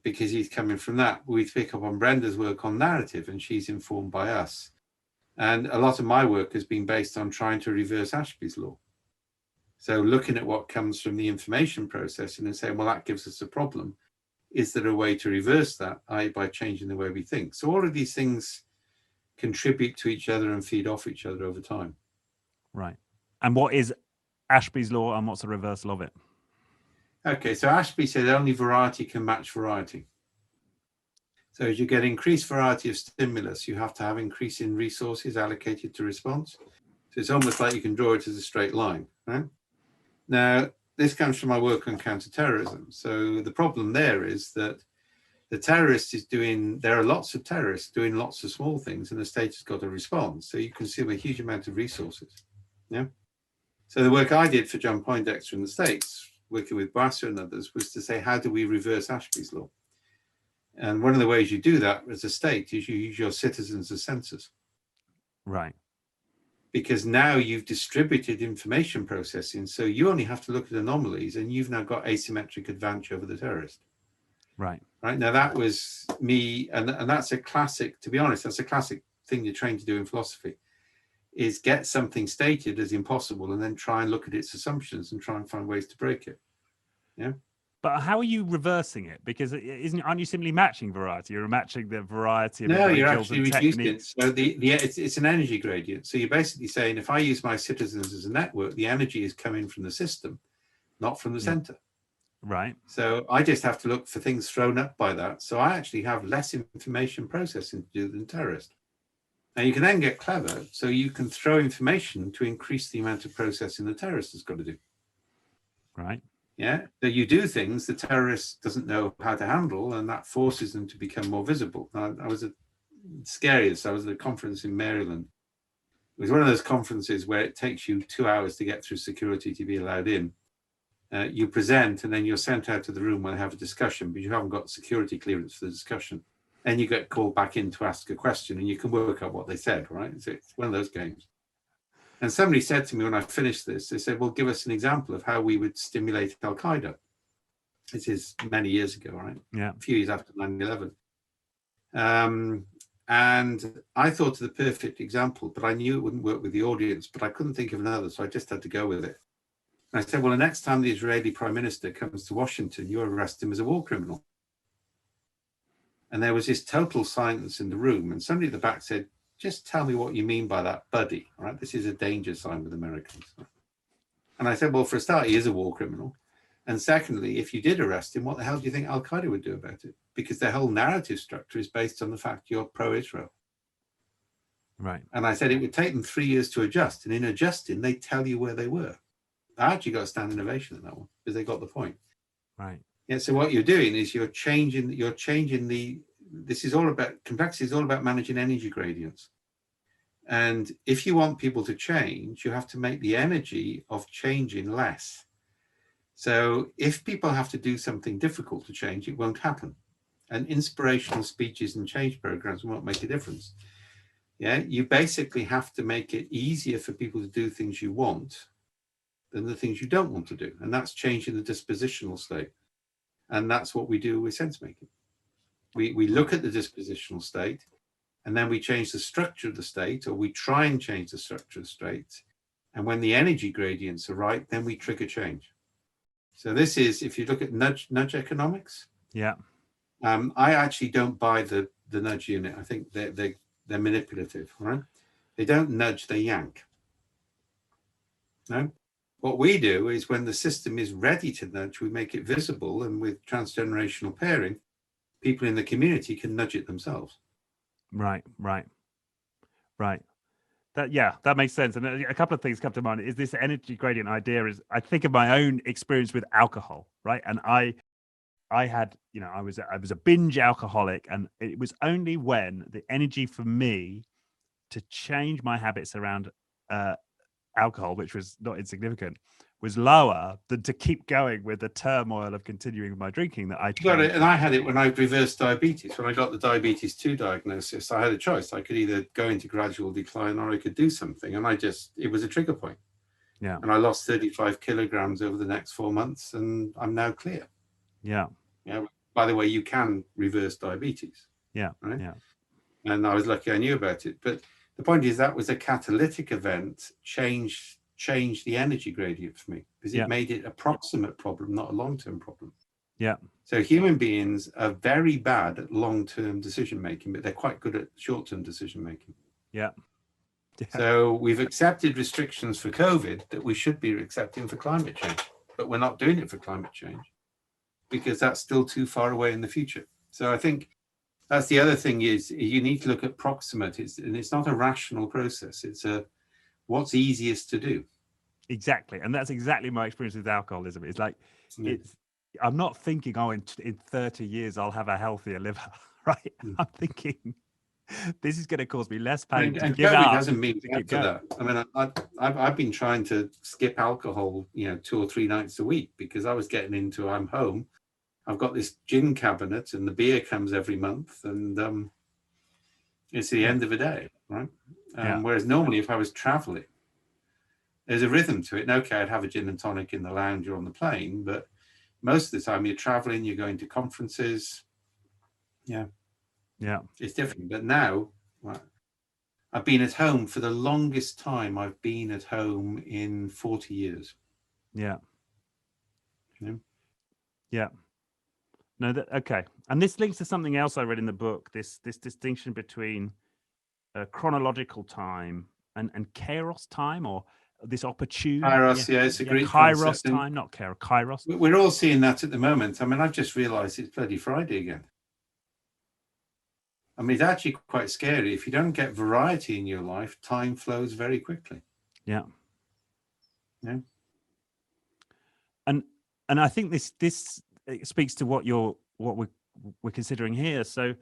because he's coming from that. We pick up on Brenda's work on narrative, and she's informed by us. And a lot of my work has been based on trying to reverse Ashby's law. So looking at what comes from the information processing and saying, well, that gives us a problem. Is there a way to reverse that, i.e. by changing the way we think? So all of these things contribute to each other and feed off each other over time. Right. And what is Ashby's law and what's the reversal of it? Okay, so Ashby said only variety can match variety. So as you get increased variety of stimulus, you have to have increasing resources allocated to response. So it's almost like you can draw it as a straight line, right? Now, this comes from my work on counterterrorism. So the problem there is that the terrorist there are lots of terrorists doing lots of small things, and the state has got to respond. So you consume a huge amount of resources, yeah? So the work I did for John Poindexter in the States, working with Brasser and others, was to say, how do we reverse Ashby's law? And one of the ways you do that as a state is you use your citizens as sensors. Right. Because now you've distributed information processing, so you only have to look at anomalies, and you've now got asymmetric advantage over the terrorist. Right. Right. Now that was me, and that's a classic, to be honest, that's a classic thing you're trained to do in philosophy, is get something stated as impossible and then try and look at its assumptions and try and find ways to break it. Yeah. But how are you reversing it? Because aren't you simply matching variety? You're matching the variety of No, you're individuals actually and reducing it. techniques. So it's an energy gradient. So you're basically saying if I use my citizens as a network, the energy is coming from the system, not from the center. Right. So I just have to look for things thrown up by that. So I actually have less information processing to do than terrorists. And you can then get clever. So you can throw information to increase the amount of processing the terrorist has got to do. Right. Yeah. So you do things the terrorist doesn't know how to handle, and that forces them to become more visible. I was at scariest. I was at a conference in Maryland. It was one of those conferences where it takes you 2 hours to get through security to be allowed in. You present and then you're sent out to the room when they have a discussion, but you haven't got security clearance for the discussion. And you get called back in to ask a question and you can work out what they said, right? So it's one of those games. And somebody said to me when I finished this, they said, well, give us an example of how we would stimulate Al-Qaeda. This is many years ago, right? Yeah. A few years after 9/11. And I thought of the perfect example, but I knew it wouldn't work with the audience, but I couldn't think of another, so I just had to go with it. And I said, well, the next time the Israeli prime minister comes to Washington, you arrest him as a war criminal. And there was this total silence in the room. And somebody at the back said, just tell me what you mean by that, buddy. Right? This is a danger sign with Americans. And I said, well, for a start, he is a war criminal. And secondly, if you did arrest him, what the hell do you think Al-Qaeda would do about it? Because their whole narrative structure is based on the fact you're pro-Israel. Right. And I said it would take them 3 years to adjust. And in adjusting, they tell you where they were. I actually got a standing ovation in that one because they got the point. Right. Yeah. So what you're doing is you're changing this is all about complexity, is all about managing energy gradients. And if you want people to change, you have to make the energy of changing less. So if people have to do something difficult to change, it won't happen. And inspirational speeches and change programs won't make a difference. Yeah. You basically have to make it easier for people to do things you want than the things you don't want to do. And that's changing the dispositional state. And that's what we do with sense making. We look at the dispositional state and then we change the structure of the state, or we try and change the structure of the state. And when the energy gradients are right, then we trigger change. So this is, if you look at nudge economics. Yeah. I actually don't buy the nudge unit. I think they're manipulative, right? They don't nudge, they yank. No? What we do is when the system is ready to nudge, we make it visible, and with transgenerational pairing, people in the community can nudge it themselves. Right. That makes sense. And a couple of things come to mind. Is this energy gradient idea? Is I think of my own experience with alcohol, right? And I had, I was a binge alcoholic, and it was only when the energy for me to change my habits around alcohol, which was not insignificant, was lower than to keep going with the turmoil of continuing with my drinking that I got it. And I had it when I reversed diabetes. When I got the diabetes 2 diagnosis, I had a choice. I could either go into gradual decline or I could do something. And it was a trigger point. Yeah. And I lost 35 kilograms over the next 4 months, and I'm now clear. Yeah. Yeah. By the way, you can reverse diabetes. Yeah. Right. Yeah. And I was lucky I knew about it. But the point is that was a catalytic event, changed the energy gradient for me, because it made it a proximate problem, not a long-term problem. Yeah. So human beings are very bad at long-term decision making, but they're quite good at short-term decision making. Yeah. So we've accepted restrictions for COVID that we should be accepting for climate change, but we're not doing it for climate change because that's still too far away in the future. So I think that's the other thing, is you need to look at proximate. And it's not a rational process. It's what's easiest to do. Exactly. And that's exactly my experience with alcoholism. It's like, I'm not thinking, in 30 years, I'll have a healthier liver, right? I'm thinking this is going to cause me less pain to give COVID up. hasn't been bad for that. I mean, I've been trying to skip alcohol, 2 or 3 nights a week, because I was getting into, I'm home, I've got this gin cabinet and the beer comes every month, and it's the end of a day, right? Whereas normally if I was traveling, there's a rhythm to it. And okay, I'd have a gin and tonic in the lounge or on the plane, but most of the time you're traveling, you're going to conferences. Yeah. It's different. But now, I've been at home for the longest time I've been at home in 40 years. Yeah. Yeah. No, okay. And this links to something else I read in the book, this distinction between chronological time and kairos time, or this opportune. Kairos, yeah, it's a Greek kairos concept. time, not kairos. We're all seeing that at the moment. I mean, I've just realized it's bloody Friday again. I mean, it's actually quite scary. If you don't get variety in your life, time flows very quickly. Yeah. Yeah. And I think this speaks to what we're considering here. So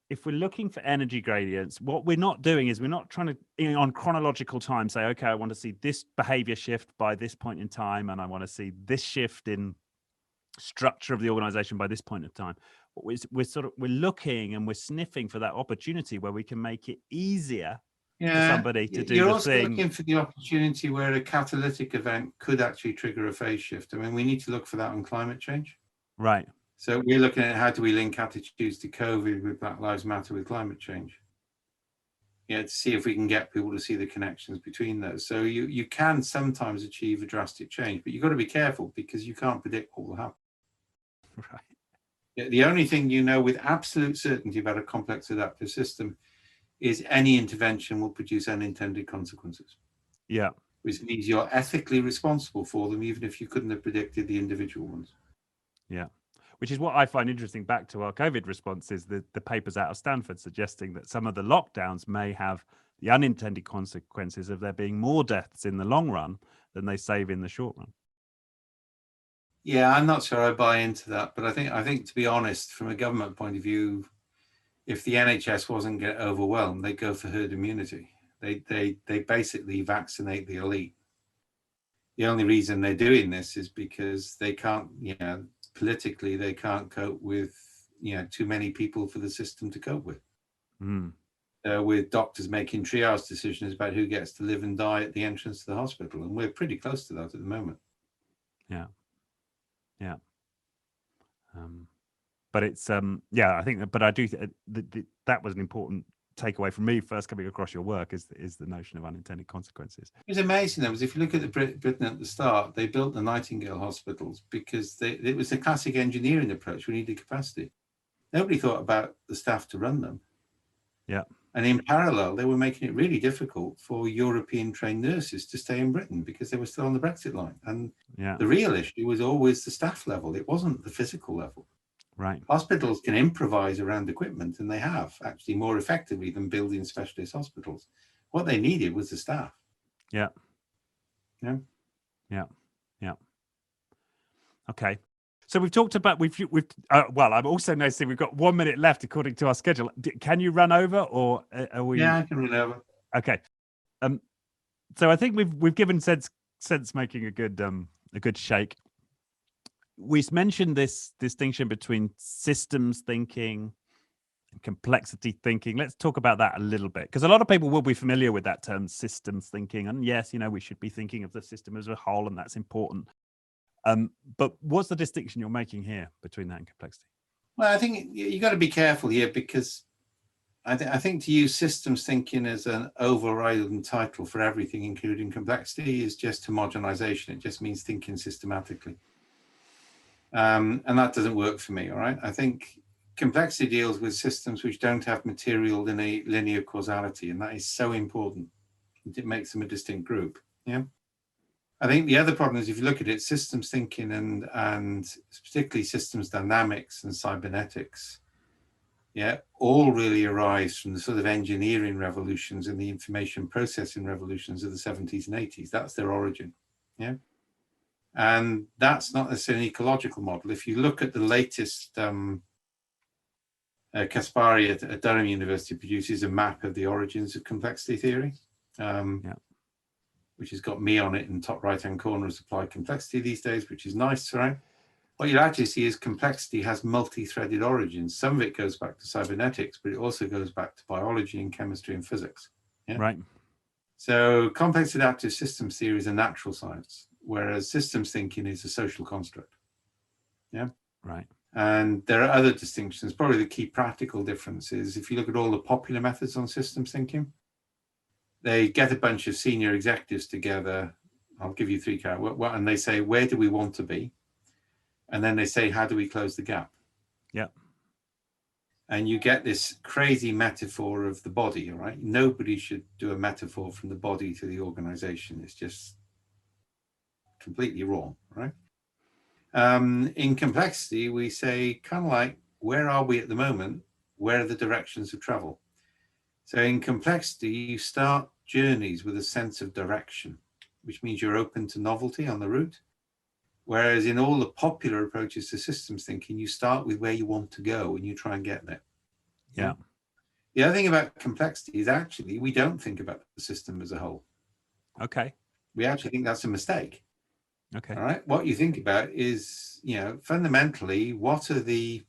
if we're looking for energy gradients, what we're not doing is we're not trying to, on chronological time, say, okay, I want to see this behavior shift by this point in time, and I want to see this shift in structure of the organization by this point of time. We're looking and we're sniffing for that opportunity where we can make it easier for somebody to do the thing. You're also looking for the opportunity where a catalytic event could actually trigger a phase shift. I mean, we need to look for that on climate change. Right. So we're looking at how do we link attitudes to COVID with Black Lives Matter with climate change. Yeah, to see if we can get people to see the connections between those. So you can sometimes achieve a drastic change, but you've got to be careful because you can't predict what will happen. Right. The only thing you know with absolute certainty about a complex adaptive system is any intervention will produce unintended consequences. Yeah. Which means you're ethically responsible for them, even if you couldn't have predicted the individual ones. Yeah. Which is what I find interesting back to our COVID response is the papers out of Stanford suggesting that some of the lockdowns may have the unintended consequences of there being more deaths in the long run than they save in the short run. Yeah, I'm not sure I buy into that, but I think to be honest, from a government point of view, if the NHS wasn't get overwhelmed, they'd go for herd immunity. They basically vaccinate the elite. The only reason they're doing this is because they can't, politically they can't cope with, too many people for the system to cope with. With doctors making triage decisions about who gets to live and die at the entrance to the hospital, and we're pretty close to that at the moment. Yeah. But it's I think, but I do that was an important takeaway from me first coming across your work is the notion of unintended consequences. It was amazing though, if you look at the Britain at the start, they built the Nightingale hospitals because it was a classic engineering approach. We needed capacity. Nobody thought about the staff to run them. Yeah. And in parallel, they were making it really difficult for European trained nurses to stay in Britain because they were still on the Brexit line. And the real issue was always the staff level. It wasn't the physical level. Right. Hospitals can improvise around equipment, and they have actually more effectively than building specialist hospitals. What they needed was the staff. Yeah. Yeah. Yeah. Yeah. Okay. So we've talked about well, I'm also noticing we've got 1 minute left according to our schedule. Can you run over, or are we? Yeah, I can run over. Okay. So I think we've given sense making a good shake. We mentioned this distinction between systems thinking and complexity thinking. Let's talk about that a little bit, because a lot of people will be familiar with that term, systems thinking. And yes, we should be thinking of the system as a whole, and that's important. But what's the distinction you're making here between that and complexity? Well, I think you got to be careful here, because I think to use systems thinking as an overriding title for everything, including complexity, is just homogenization. It just means thinking systematically. And that doesn't work for me, all right? I think complexity deals with systems which don't have material linear causality, and that is so important. It makes them a distinct group, yeah? I think the other problem is if you look at it, systems thinking and particularly systems dynamics and cybernetics, all really arise from the sort of engineering revolutions and the information processing revolutions of the 70s and 80s. That's their origin, yeah? And that's not necessarily an ecological model. If you look at the latest, Kaspari at Durham University produces a map of the origins of complexity theory, which has got me on it in the top right-hand corner as applied complexity these days, which is nice, right? What you'll actually see is complexity has multi-threaded origins. Some of it goes back to cybernetics, but it also goes back to biology and chemistry and physics. Yeah? Right. So complex adaptive systems theory is a natural science, whereas systems thinking is a social construct. Yeah. Right. And there are other distinctions. Probably the key practical difference is if you look at all the popular methods on systems thinking, they get a bunch of senior executives together. I'll give you three and they say, where do we want to be? And then they say, how do we close the gap? Yeah. And you get this crazy metaphor of the body, all right? Nobody should do a metaphor from the body to the organization. It's just completely wrong, right? In complexity, we say kind of like, where are we at the moment? Where are the directions of travel? So in complexity, you start journeys with a sense of direction, which means you're open to novelty on the route. Whereas in all the popular approaches to systems thinking, you start with where you want to go and you try and get there. Yeah. The other thing about complexity is actually we don't think about the system as a whole. Okay. We actually think that's a mistake. Okay. All right. What you think about is, fundamentally, what are the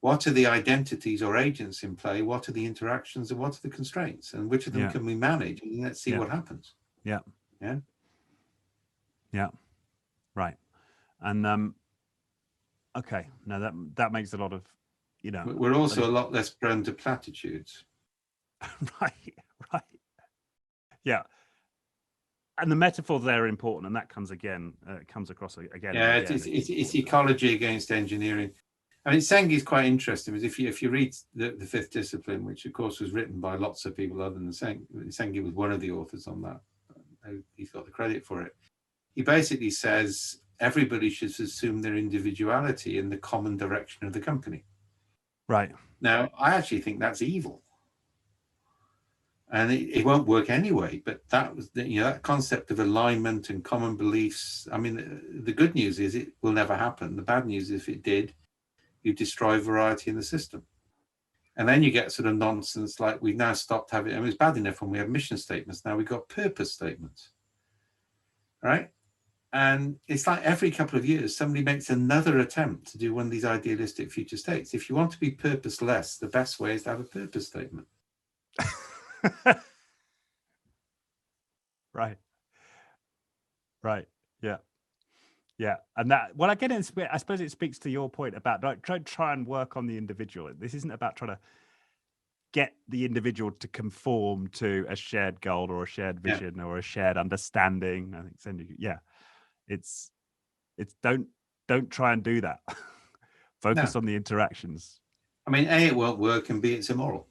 identities or agents in play? What are the interactions and what are the constraints? And which of them can we manage? And let's see what happens. Yeah. Yeah. Yeah. Right. And okay. Now that makes a lot of, We're also a lot less prone to platitudes. Right. Yeah. And the metaphors there are important, and that comes across again. Yeah, it's ecology against engineering. I mean, Sengi's quite interesting, because if you read the Fifth Discipline, which of course was written by lots of people other than Sengi was one of the authors on that. He's got the credit for it. He basically says everybody should assume their individuality in the common direction of the company. Right. Now, I actually think that's evil. And it won't work anyway, but that was that concept of alignment and common beliefs. I mean, the good news is it will never happen. The bad news is if it did, you destroy variety in the system. And then you get sort of nonsense like we've now stopped having, I mean, it's bad enough when we have mission statements. Now we've got purpose statements, right? And it's like every couple of years, somebody makes another attempt to do one of these idealistic future states. If you want to be purposeless, the best way is to have a purpose statement. Right. Yeah. And that, well, again, I suppose it speaks to your point about don't try and work on the individual. This isn't about trying to get the individual to conform to a shared goal or a shared vision or a shared understanding. I think it's don't try and do that. Focus on the interactions. I mean, A, it won't work, and B, it's immoral.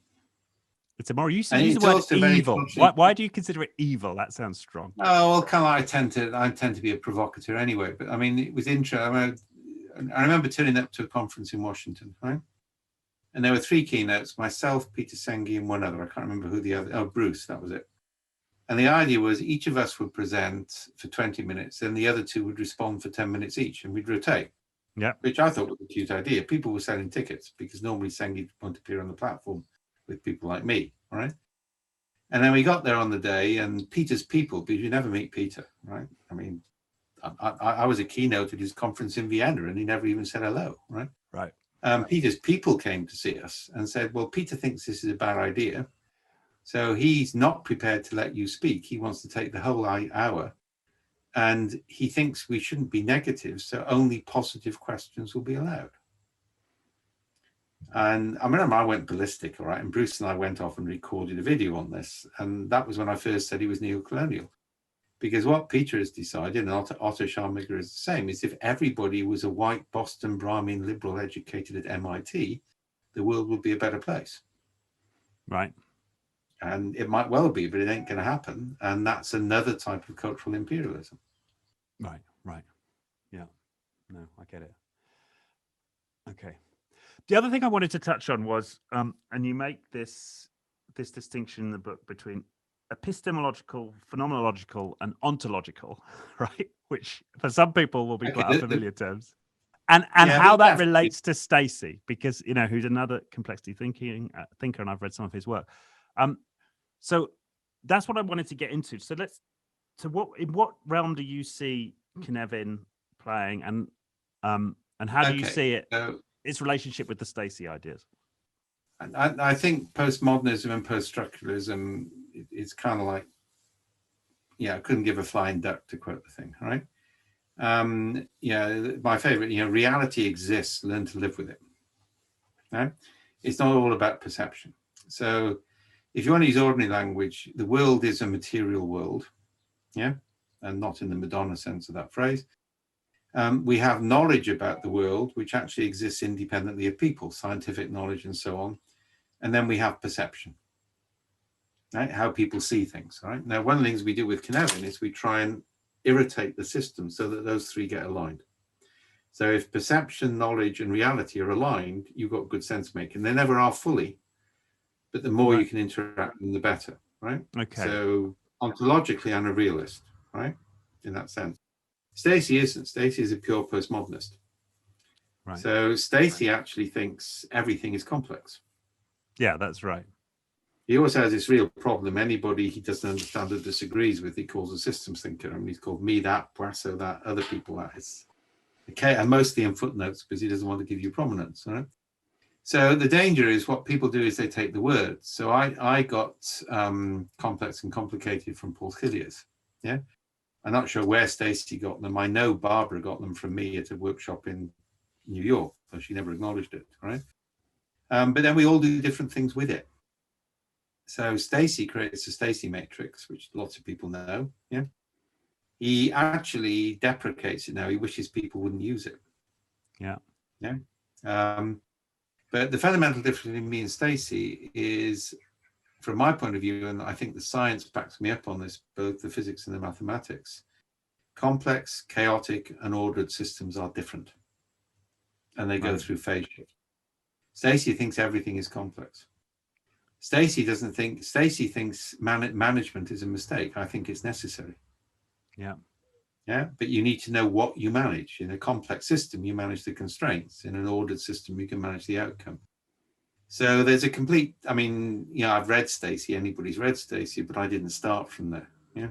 It's immoral. You use the word evil. Why do you consider it evil? That sounds strong. Oh, well, kind of. I tend to be a provocateur anyway. But I mean, it was interesting. I remember turning up to a conference in Washington, right? And there were three keynotes: myself, Peter Senge, and one other. I can't remember who the other. Oh, Bruce. That was it. And the idea was each of us would present for 20 minutes, and the other two would respond for 10 minutes each, and we'd rotate. Yeah. Which I thought was a cute idea. People were selling tickets because normally Senge won't appear on the platform with people like me, right? And then we got there on the day, and Peter's people, because you never meet Peter, right? I mean, I was a keynote at his conference in Vienna, and he never even said hello, right? Right. Peter's people came to see us and said, well, Peter thinks this is a bad idea, so he's not prepared to let you speak. He wants to take the whole hour, and he thinks we shouldn't be negative, so only positive questions will be allowed. And I remember I went ballistic, all right, and Bruce and I went off and recorded a video on this, and that was when I first said he was neo-colonial. Because what Peter has decided, and Otto Scharmiger is the same, is if everybody was a white Boston Brahmin liberal educated at MIT, the world would be a better place. Right. And it might well be, but it ain't going to happen. And that's another type of cultural imperialism. Right. Yeah. No, I get it. Okay. The other thing I wanted to touch on was, and you make this distinction in the book between epistemological, phenomenological, and ontological, right? Which for some people will be quite unfamiliar terms. And how that relates to Stacey, because who's another complexity thinker, and I've read some of his work. So that's what I wanted to get into. So in what realm do you see Cynefin playing, and how do you see it? Its relationship with the Stacey ideas? I think postmodernism and post-structuralism, it's kind of like, I couldn't give a flying duck, to quote the thing, right? My favorite, reality exists, learn to live with it. Right? It's not all about perception. So if you want to use ordinary language, the world is a material world, and not in the Madonna sense of that phrase. We have knowledge about the world, which actually exists independently of people, scientific knowledge and so on. And then we have perception, right? How people see things, right? Now, one of the things we do with Cynefin is we try and irritate the system so that those three get aligned. So if perception, knowledge, and reality are aligned, you've got good sense making. They never are fully, but the more you can interact with them, the better, right? Okay. So ontologically, I'm a realist, right? In that sense. Stacey isn't. Stacey is a pure postmodernist. Right. So Stacey actually thinks everything is complex. Yeah, that's right. He also has this real problem. Anybody he doesn't understand or disagrees with, he calls a systems thinker. I mean, he's called me that, Brasso that, other people that. It's okay, and mostly in footnotes because he doesn't want to give you prominence, right? So the danger is what people do is they take the words. So I got complex and complicated from Paul Hilliers. Yeah. I'm not sure where Stacey got them. I know Barbara got them from me at a workshop in New York, but she never acknowledged it, right? But then we all do different things with it. So Stacey creates a Stacey matrix, which lots of people know. Yeah. He actually deprecates it now. He wishes people wouldn't use it. Yeah. Yeah. But the fundamental difference between me and Stacey is, from my point of view, and I think the science backs me up on this, both the physics and the mathematics, complex, chaotic, and ordered systems are different. And they go through phase shift. Stacey thinks everything is complex. Stacey thinks management is a mistake. I think it's necessary. Yeah. Yeah, but you need to know what you manage. In a complex system, you manage the constraints. In an ordered system, you can manage the outcome. So there's a complete, I mean, I've read Stacey, anybody's read Stacey, but I didn't start from there. Yeah.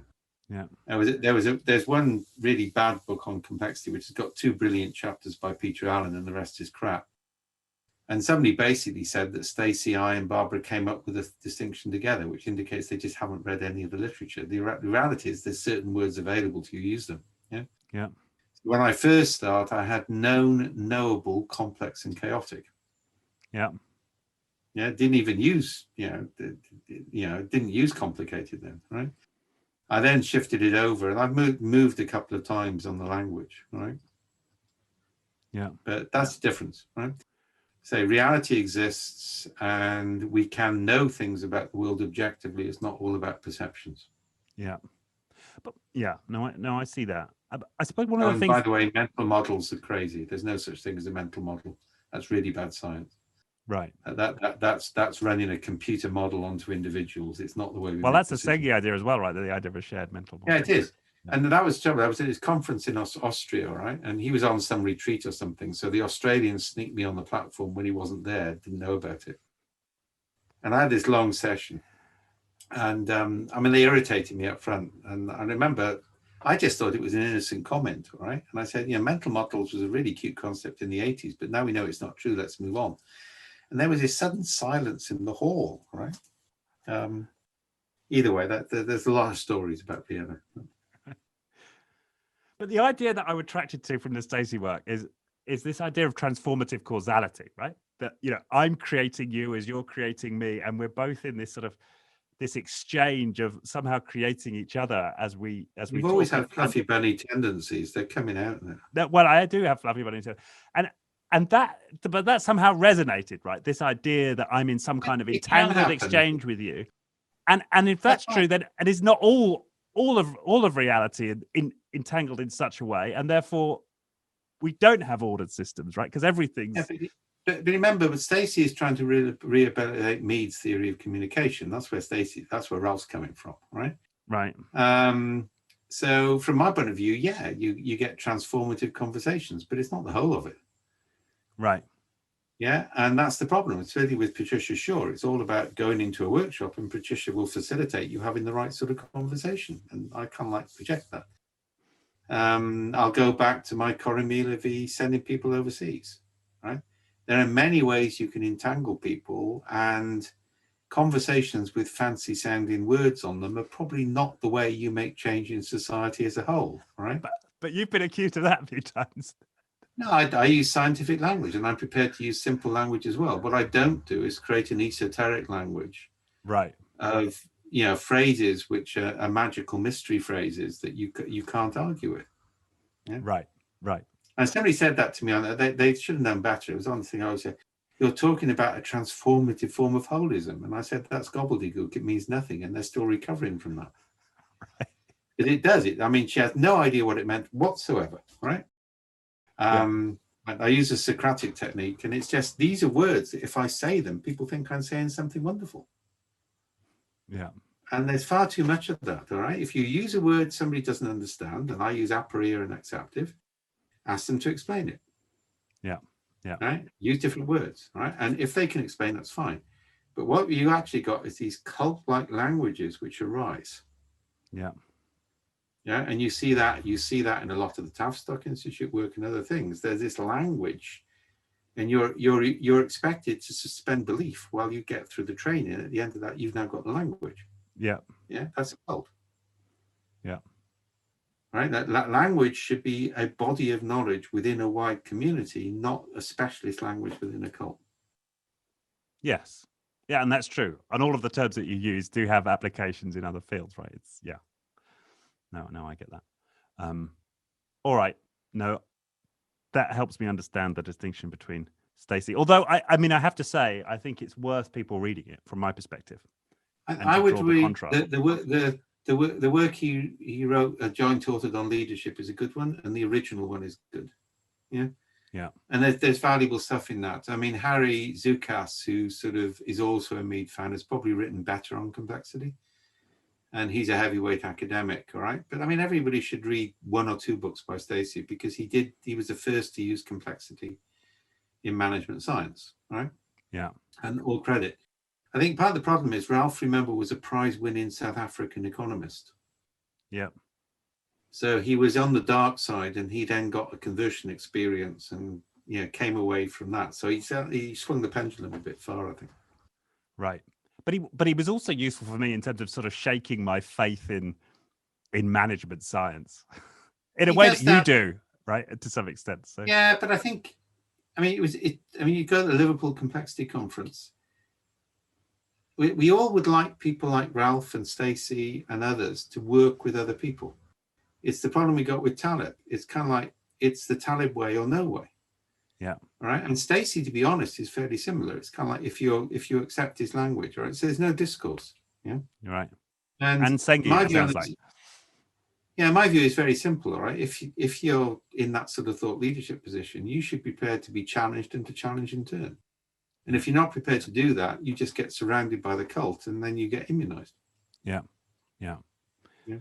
Yeah. There's one really bad book on complexity, which has got 2 brilliant chapters by Peter Allen, and the rest is crap. And somebody basically said that Stacey, I, and Barbara came up with a distinction together, which indicates they just haven't read any of the literature. The reality is there's certain words available to you, use them. Yeah. Yeah. When I first started, I had known, knowable, complex, and chaotic. Yeah. Yeah. Didn't even use, didn't use complicated then, right? I then shifted it over, and I've moved a couple of times on the language, right? Yeah. But that's the difference, right? So reality exists, and we can know things about the world objectively. It's not all about perceptions. Yeah. But yeah, no, I see that. I suppose one of the And things. by the way, mental models are crazy. There's no such thing as a mental model. That's really bad science. Right. That's running a computer model onto individuals. It's not the way we. Well, that's a Segi idea as well, right? The idea of a shared mental model. Yeah, it is. Yeah. And that was trouble. I was at his conference in Austria, right? And he was on some retreat or something. So the Australians sneaked me on the platform when he wasn't there. Didn't know about it. And I had this long session, and they irritated me up front. And I remember, I just thought it was an innocent comment, right? And I said, mental models was a really cute concept in the 80s, but now we know it's not true. Let's move on. And there was this sudden silence in the hall, right? Either way, there's a lot of stories about Vienna. But the idea that I'm attracted to from the Stacey work is this idea of transformative causality, right? That, I'm creating you as you're creating me, and we're both in this sort of this exchange of somehow creating each other as we. We've always had fluffy bunny tendencies. They're coming out now. Well, I do have fluffy bunny tendencies, but that somehow resonated, right? This idea that I'm in some kind of entangled exchange with you, and if that's true, then and is not all of reality entangled in such a way, and therefore we don't have ordered systems, right? Because everything's. Yeah, but remember, Stacey is trying to rehabilitate Mead's theory of communication. That's where Ralph's coming from, right? Right. So from my point of view, yeah, you get transformative conversations, but it's not the whole of it. Right. Yeah, and that's the problem. It's really with Patricia Shaw. It's all about going into a workshop, and Patricia will facilitate you having the right sort of conversation. And I kind of project that. I'll go back to my Coromila v sending people overseas, right? There are many ways you can entangle people, and conversations with fancy sounding words on them are probably not the way you make change in society as a whole, right? But you've been accused of that a few times. No, I use scientific language, and I'm prepared to use simple language as well. What I don't do is create an esoteric language, right? Of phrases which are magical mystery phrases that you can't argue with. Yeah? Right. Right. And somebody said that to me on they should have known better. It was on the thing I was saying. You're talking about a transformative form of holism. And I said, that's gobbledygook. It means nothing. And they're still recovering from that. Right. But it does it. I mean, she has no idea what it meant whatsoever. Right. I use a Socratic technique, and it's just, these are words that if I say them, people think I'm saying something wonderful. Yeah. And there's far too much of that. All right. If you use a word somebody doesn't understand, and I use aporia and Exactive, ask them to explain it. Yeah. Yeah. Right. Use different words. Right. And if they can explain, that's fine. But what you actually got is these cult-like languages which arise. Yeah. Yeah. And you see that in a lot of the Tavistock Institute work and other things. There's this language, and you're expected to suspend belief while you get through the training. At the end of that, you've now got the language. Yeah. Yeah. That's a cult. Yeah. Right. That language should be a body of knowledge within a wide community, not a specialist language within a cult. Yes. Yeah, and that's true. And all of the terms that you use do have applications in other fields, right? It's No, I get that. All right. No, that helps me understand the distinction between Stacey. Although I mean, I have to say, I think it's worth people reading it from my perspective. I would read the work he wrote, a joint authored on leadership, is a good one, and the original one is good. Yeah. Yeah. And there's valuable stuff in that. I mean, Harry Zukas, who sort of is also a Mead fan, has probably written better on complexity. And he's a heavyweight academic, all right? But I mean, everybody should read one or two books by Stacey, because he was the first to use complexity in management science, right? Yeah. And all credit. I think part of the problem is Ralph, remember, was a prize-winning South African economist. Yeah. So he was on the dark side, and he then got a conversion experience and came away from that. So he swung the pendulum a bit far, I think. Right. But he was also useful for me in terms of sort of shaking my faith in management science in a way that you do, right, to some extent. So yeah, but I think, you go to the Liverpool Complexity Conference. We all would like people like Ralph and Stacey and others to work with other people. It's the problem we got with Taleb. It's kind of like, it's the Taleb way or no way. Yeah. All right. And Stacey, to be honest, is fairly similar. It's kind of like if you accept his language, right? So there's no discourse. Yeah. You're right. And Sengi, it sounds like. Yeah, my view is very simple. All right. If you're in that sort of thought leadership position, you should be prepared to be challenged and to challenge in turn. And if you're not prepared to do that, you just get surrounded by the cult, and then you get immunized. Yeah. Yeah. Yeah.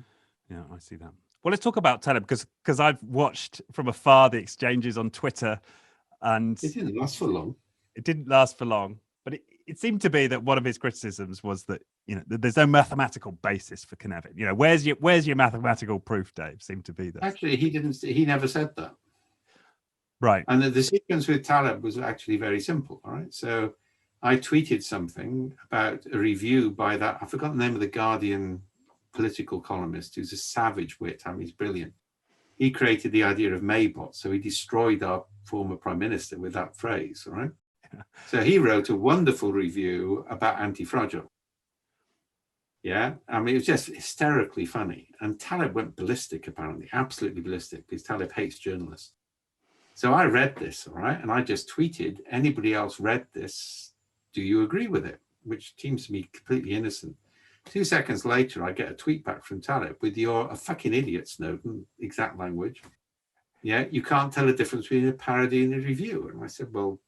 Yeah. I see that. Well, let's talk about Taleb, because I've watched from afar the exchanges on Twitter, and it didn't last for long. It didn't last for long, but it seemed to be that one of his criticisms was that there's no mathematical basis for Cynefin. Where's your mathematical proof, Dave? Seemed to be that. Actually, he never said that. Right. And the sequence with Taleb was actually very simple. All right. So I tweeted something about a review by that, I forgot the name of the Guardian political columnist, who's a savage wit. He's brilliant. He created the idea of Maybot. So he destroyed our former prime minister with that phrase. All right. Yeah. So he wrote a wonderful review about Anti-Fragile. Yeah. It was just hysterically funny. And Taleb went ballistic, apparently, absolutely ballistic, because Taleb hates journalists. So I read this, all right, and I just tweeted, anybody else read this? Do you agree with it? Which seems to me completely innocent. 2 seconds later, I get a tweet back from Taleb with "You're a fucking idiot, Snowden," exact language. Yeah, you can't tell the difference between a parody and a review. And I said, well,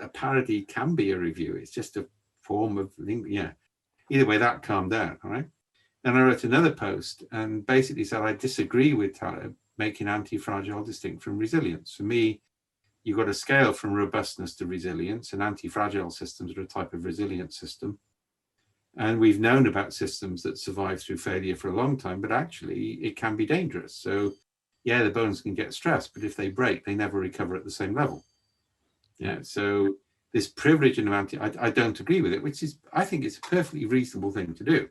a parody can be a review. It's just a form of, yeah. Either way, that calmed down, all right? Then I wrote another post and basically said I disagree with Taleb making anti-fragile distinct from resilience. For me, you've got a scale from robustness to resilience, and anti-fragile systems are a type of resilient system. And we've known about systems that survive through failure for a long time, but actually it can be dangerous. So yeah, the bones can get stressed, but if they break, they never recover at the same level. Yeah, so this privilege in I don't agree with it, which is, I think it's a perfectly reasonable thing to do.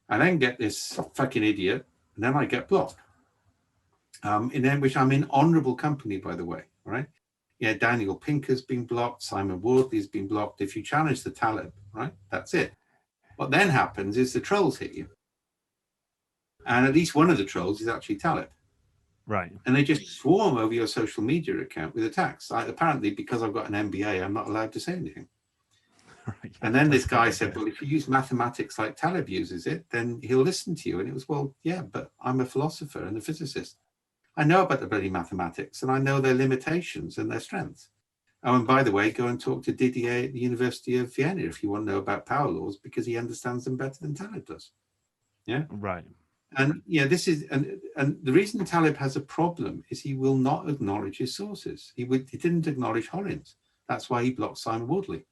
I then get this fucking idiot, and then I get blocked. In which I'm in honorable company, by the way, right? Yeah, Daniel Pinker's been blocked, Simon Wardley's been blocked. If you challenge the Taleb, right, that's it. What then happens is the trolls hit you. And at least one of the trolls is actually Taleb. Right. And they just swarm over your social media account with attacks. Apparently, because I've got an MBA, I'm not allowed to say anything. Right. And then this guy said, well, if you use mathematics like Taleb uses it, then he'll listen to you. And it was, well, yeah, but I'm a philosopher and a physicist. I know about the bloody mathematics and I know their limitations and their strengths. Oh, and by the way, go and talk to Didier at the University of Vienna if you want to know about power laws, because he understands them better than Taleb does. Yeah. Right. And yeah, this is and the reason Taleb has a problem is he will not acknowledge his sources. He didn't acknowledge Hollins. That's why he blocked Simon Wardley.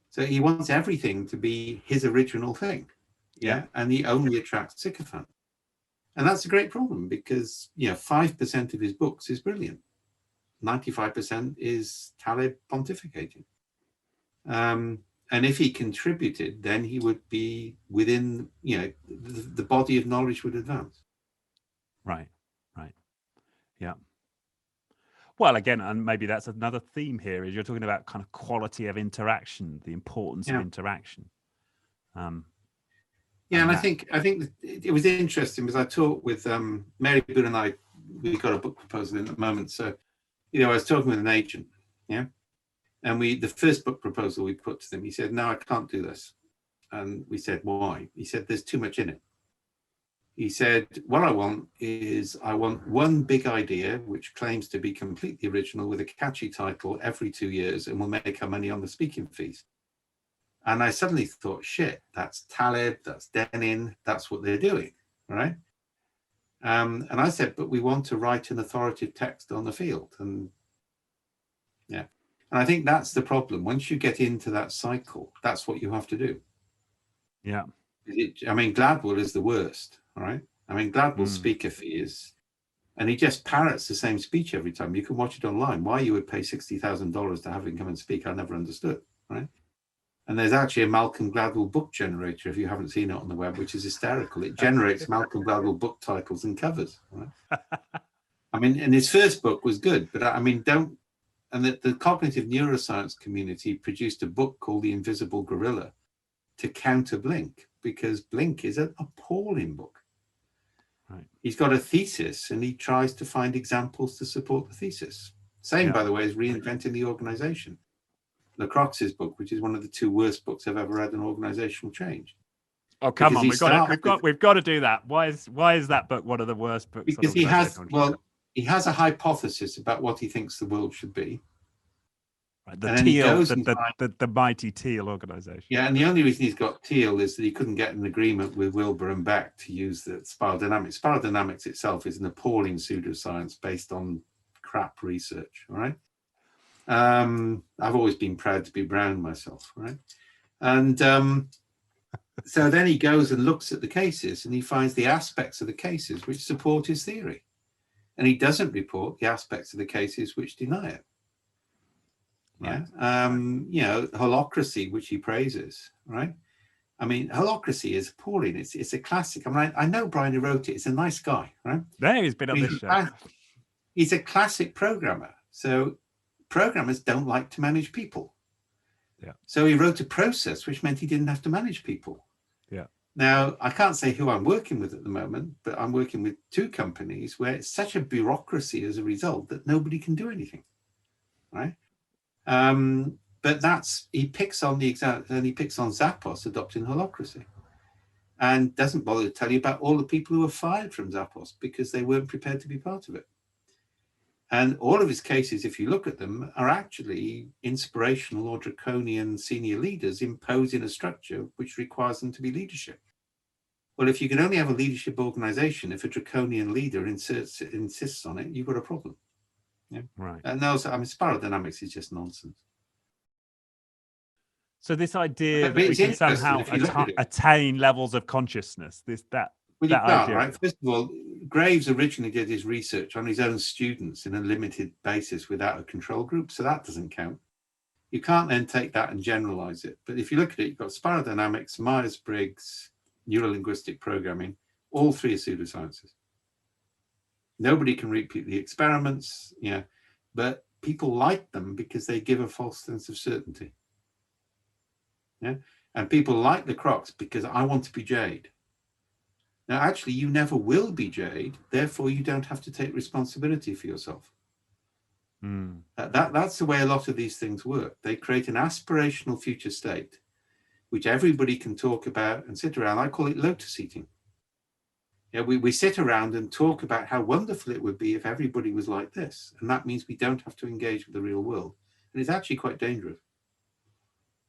So he wants everything to be his original thing. Yeah. And he only attracts sycophants. And that's a great problem because 5% of his books is brilliant. 95% is Taleb pontificating. And if he contributed, then he would be within, the body of knowledge would advance. Right. Yeah. Well, again, and maybe that's another theme here, is you're talking about kind of quality of interaction, the importance of interaction. And I think it was interesting because I talked with Mary Boone and I. We got a book proposal in at the moment, so I was talking with an agent, and the first book proposal we put to them, he said, no, I can't do this. And we said, why? He said, there's too much in it. He said, what I want is one big idea which claims to be completely original with a catchy title every 2 years, and we'll make our money on the speaking fees. And I suddenly thought, shit, that's Taleb, that's Denin, that's what they're doing, right? And I said, but we want to write an authoritative text on the field. And I think that's the problem. Once you get into that cycle, that's what you have to do. Yeah. Gladwell is the worst, all right? Gladwell's speaker fee is, and he just parrots the same speech every time. You can watch it online. Why you would pay $60,000 to have him come and speak, I never understood, right? And there's actually a Malcolm Gladwell book generator, if you haven't seen it on the web, which is hysterical. It generates Malcolm Gladwell book titles and covers, right? And his first book was good, but the cognitive neuroscience community produced a book called The Invisible Gorilla to counter Blink, because Blink is an appalling book. Right. He's got a thesis and he tries to find examples to support the thesis. Same, by the way, as Reinventing the Organization. Lacroix's book, which is one of the 2 worst books I've ever read on organizational change. Oh, come on, we've got to do that. Why is that book one of the worst books? Because he has a hypothesis about what he thinks the world should be. Right, the mighty Teal organization. Yeah, and the only reason he's got Teal is that he couldn't get an agreement with Wilbur and Beck to use the spiral dynamics. Spiral dynamics itself is an appalling pseudoscience based on crap research, all right? I've always been proud to be brown myself, right? And so then he goes and looks at the cases and he finds the aspects of the cases which support his theory. And he doesn't report the aspects of the cases which deny it. Yeah. Holocracy, which he praises, right? Holocracy is appalling. It's a classic. I know Brian who wrote it. It's a nice guy, right? Yeah, he's been on this show. He's a classic programmer. So programmers don't like to manage people. Yeah. So he wrote a process which meant he didn't have to manage people. Yeah. Now, I can't say who I'm working with at the moment, but I'm working with 2 companies where it's such a bureaucracy as a result that nobody can do anything, right? But he picks on Zappos adopting holocracy and doesn't bother to tell you about all the people who were fired from Zappos because they weren't prepared to be part of it. And all of his cases, if you look at them, are actually inspirational or draconian senior leaders imposing a structure which requires them to be leadership. Well, if you can only have a leadership organization, if a draconian leader insists on it, you've got a problem. Yeah. Right. And also, spiral dynamics is just nonsense. So this idea that we can somehow attain levels of consciousness, that idea. Right? First of all, Graves originally did his research on his own students in a limited basis without a control group, so that doesn't count. You can't then take that and generalize it. But if you look at it, you've got spiral dynamics, Myers-Briggs, neuro-linguistic programming, all 3 are pseudosciences. Nobody can repeat the experiments, but people like them because they give a false sense of certainty. Yeah, and people like the Crocs because I want to be Jade. Now, actually, you never will be Jade. Therefore, you don't have to take responsibility for yourself. That's the way a lot of these things work. They create an aspirational future state, which everybody can talk about and sit around. I call it lotus eating. Yeah, we sit around and talk about how wonderful it would be if everybody was like this. And that means we don't have to engage with the real world. And it's actually quite dangerous.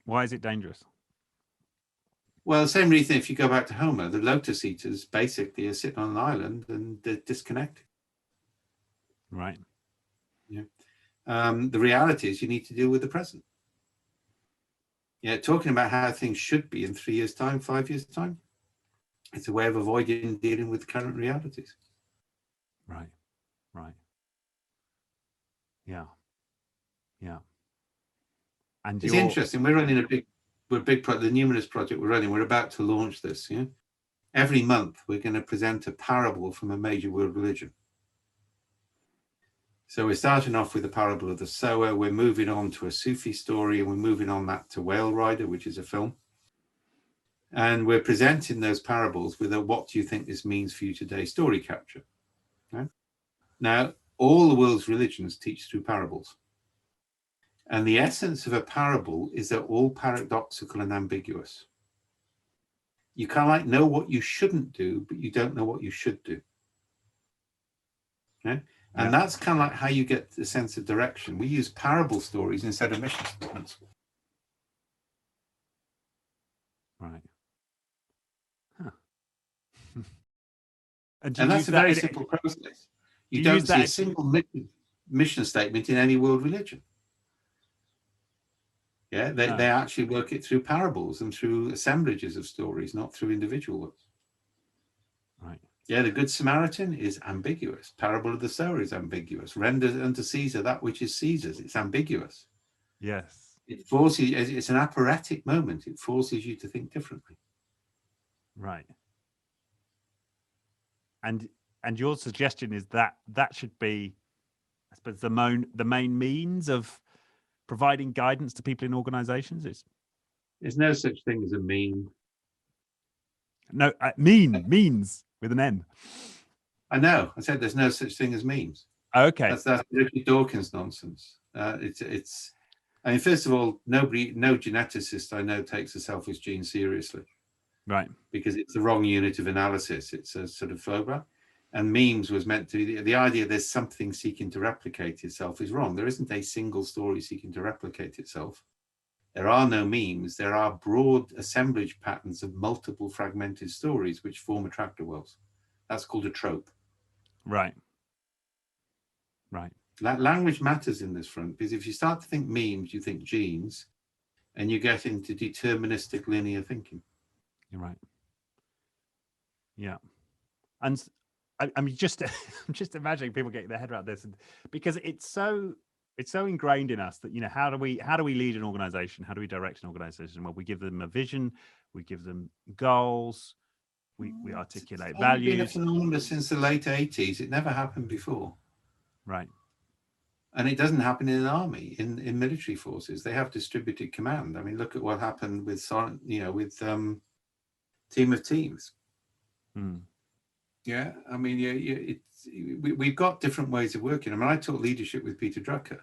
Why is it dangerous? Well, the same reason if you go back to Homer, the lotus eaters basically are sitting on an island and they're disconnected. Right. Yeah. The reality is you need to deal with the present. Yeah, talking about how things should be in 3 years' time, 5 years' time, it's a way of avoiding dealing with current realities. Right. Yeah. And it's interesting. We're running a big project, the Numerous project we're running. We're about to launch this. Yeah, every month we're going to present a parable from a major world religion. So we're starting off with the parable of the sower. We're moving on to a Sufi story, and we're moving on that to Whale Rider, which is a film. And we're presenting those parables with a "what do you think this means for you today" story capture. Okay? Now, all the world's religions teach through parables. And the essence of a parable is they're all paradoxical and ambiguous. You kind of like know what you shouldn't do, but you don't know what you should do. Okay? And that's kind of like how you get the sense of direction. We use parable stories instead of mission statements. Right. Huh. And that's a very simple process. You don't see a single mission statement in any world religion. Yeah, they actually work it through parables and through assemblages of stories, not through individual works. Right. Yeah, the Good Samaritan is ambiguous. Parable of the sower is ambiguous. Render unto Caesar that which is Caesar's. It's ambiguous. Yes. It forces, it's an aphoretic moment. It forces you to think differently. Right. And your suggestion is that should be, I suppose, the main means of providing guidance to people in organizations. There's no such thing as a meme. No, means with an N. I know. I said there's no such thing as memes. Okay. That's Richard Dawkins nonsense. It's. I mean, first of all, no geneticist I know takes a selfish gene seriously. Right. Because it's the wrong unit of analysis. It's a sort of phobia. And memes was meant to be the idea there's something seeking to replicate itself is wrong. There isn't a single story seeking to replicate itself. There are no memes. There are broad assemblage patterns of multiple fragmented stories which form attractor wells. That's called a trope. Right. Language matters in this front, because if you start to think memes, you think genes, and you get into deterministic linear thinking. You're right. Yeah. And I'm just imagining people getting their head around this, and because it's so ingrained in us that, how do we lead an organization? How do we direct an organization? Well, we give them a vision, we give them goals, we articulate values. It's been a phenomenon since the late 80s. It never happened before. Right. And it doesn't happen in an army, in military forces. They have distributed command. I mean, look at what happened with Team of Teams. Yeah, I mean, we've got different ways of working. I mean, I taught leadership with Peter Drucker,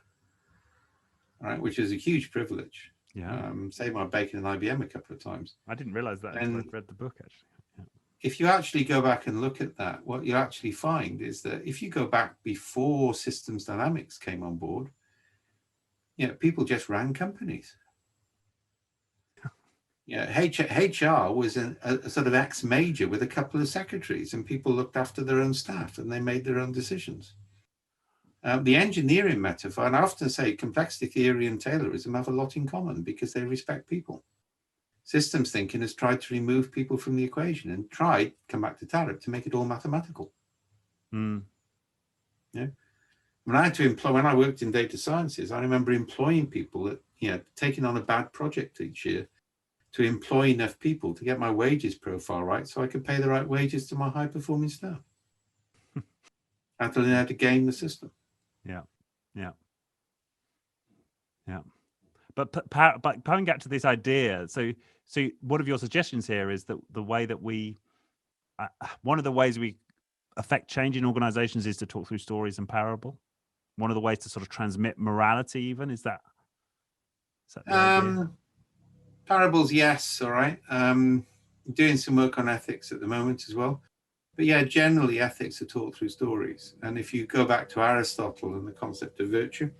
right, which is a huge privilege. Yeah. Saved my bacon in IBM a couple of times. I didn't realize that until I'd read the book, actually. Yeah. If you actually go back and look at that, what you actually find is that if you go back before systems dynamics came on board, people just ran companies. HR was a sort of ex-major with a couple of secretaries, and people looked after their own staff and they made their own decisions. The engineering metaphor, and I often say complexity theory and Taylorism have a lot in common because they respect people. Systems thinking has tried to remove people from the equation and come back to Taleb, to make it all mathematical. Yeah. When I worked in data sciences, I remember employing people that, taking on a bad project each year to employ enough people to get my wages profile right so I could pay the right wages to my high-performing staff. I had to learn how to game the system. Yeah. But coming back to this idea, so one of your suggestions here is that the way that we one of the ways we affect change in organizations is to talk through stories and parable. One of the ways to sort of transmit morality, even, is that the idea? Parables, yes. All right. Doing some work on ethics at the moment as well. But yeah, generally ethics are taught through stories. And if you go back to Aristotle and the concept of virtue,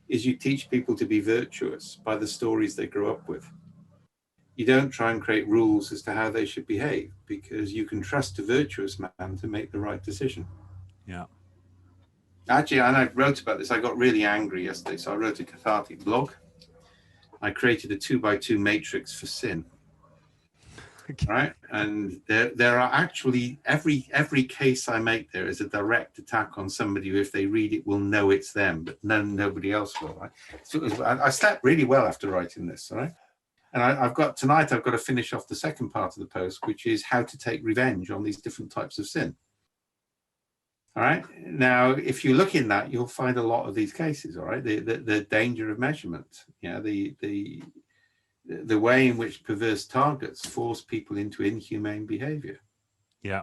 is you teach people to be virtuous by the stories they grow up with. You don't try and create rules as to how they should behave, because you can trust a virtuous man to make the right decision. Yeah. Actually, and I wrote about this, I got really angry yesterday, so I wrote a cathartic blog. I created a 2x2 matrix for sin. Right, and there are actually every case I make there is a direct attack on somebody who, if they read it, will know it's them, but nobody else will. Right, so I slept really well after writing this. All right, and I've got to finish off the second part of the post, which is how to take revenge on these different types of sin. All right, now if you look in that, you'll find a lot of these cases. All right, the danger of measurement. Yeah, the way in which perverse targets force people into inhumane behavior. Yeah.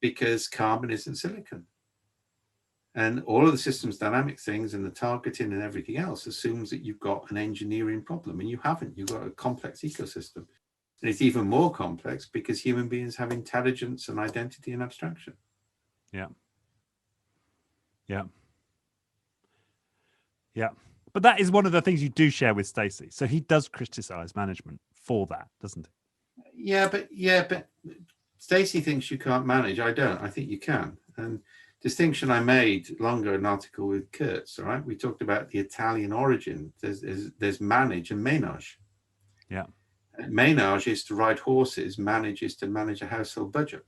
Because carbon isn't silicon. And all of the systems dynamic things and the targeting and everything else assumes that you've got an engineering problem, and you haven't. You've got a complex ecosystem. And it's even more complex because human beings have intelligence and identity and abstraction. Yeah. Yeah. Yeah. But that is one of the things you do share with Stacey. So he does criticize management for that, doesn't he? Yeah, but Stacey thinks you can't manage. I don't. I think you can. And distinction I made longer an article with Kurtz. All right, we talked about the Italian origin. There's manage and menage. Yeah. Menage is to ride horses. Manage is to manage a household budget.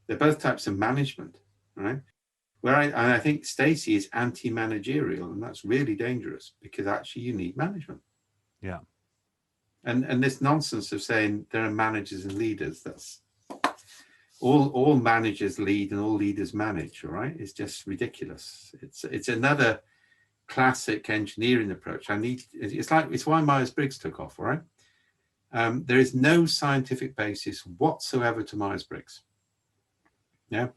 They're both types of management, right? I think Stacey is anti-managerial, and that's really dangerous because actually you need management. Yeah. And this nonsense of saying there are managers and leaders, that's all managers lead and all leaders manage, all right? It's just ridiculous. It's another classic engineering approach. It's why Myers-Briggs took off, all right? There is no scientific basis whatsoever to Myers-Briggs. Yeah.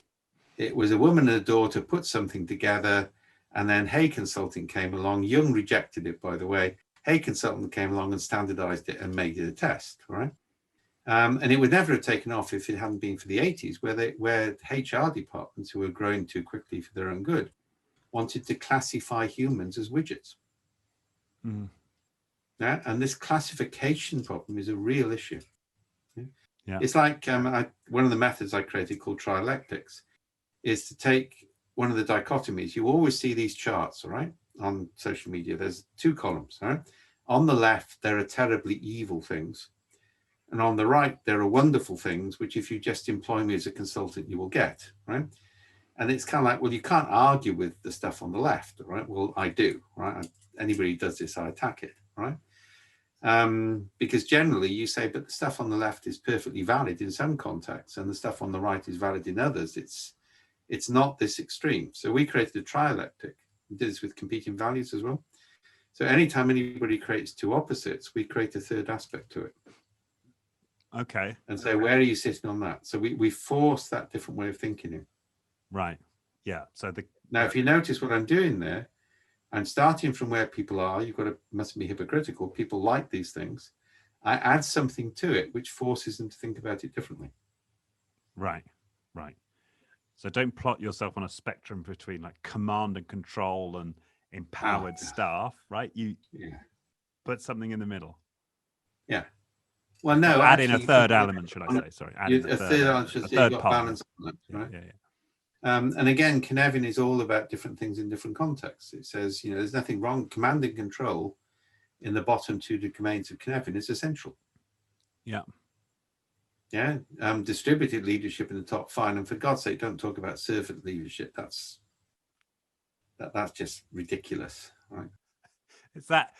It was a woman and a daughter put something together, and then Hay Consulting came along. Young rejected it, by the way. Hay Consulting came along and standardized it and made it a test, right? And it would never have taken off if it hadn't been for the 80s, where HR departments, who were growing too quickly for their own good, wanted to classify humans as widgets. Mm-hmm. Yeah, and this classification problem is a real issue. Yeah. It's like one of the methods I created called trialectics is to take one of the dichotomies. You always see these charts, all right, on social media. There's two columns, all right? On the left, there are terribly evil things. And on the right, there are wonderful things, which if you just employ me as a consultant, you will get, right? And it's kind of like, well, you can't argue with the stuff on the left, right? Well, I do, right? Anybody who does this, I attack it, right? Because generally you say, but the stuff on the left is perfectly valid in some contexts, and the stuff on the right is valid in others. It's not this extreme. So we created a trialectic. We did this with competing values as well. So anytime anybody creates two opposites, we create a third aspect to it. Okay. And so where are you sitting on that? So we force that different way of thinking in. Right. Yeah. So now, if you notice what I'm doing there, I'm starting from where people are. Mustn't be hypocritical. People like these things. I add something to it, which forces them to think about it differently. Right. Right. So don't plot yourself on a spectrum between like command and control and empowered staff, right? You put something in the middle. Yeah. Well, no. Add in a third element, should I say? Sorry. Add in a third element. A third part. Balance on it, right? Yeah. And again, Cynefin is all about different things in different contexts. It says, there's nothing wrong. Command and control in the bottom two domains of Cynefin is essential. Yeah. Yeah. Distributed leadership in the top, fine. And for God's sake, don't talk about servant leadership. That's just ridiculous, right? Is that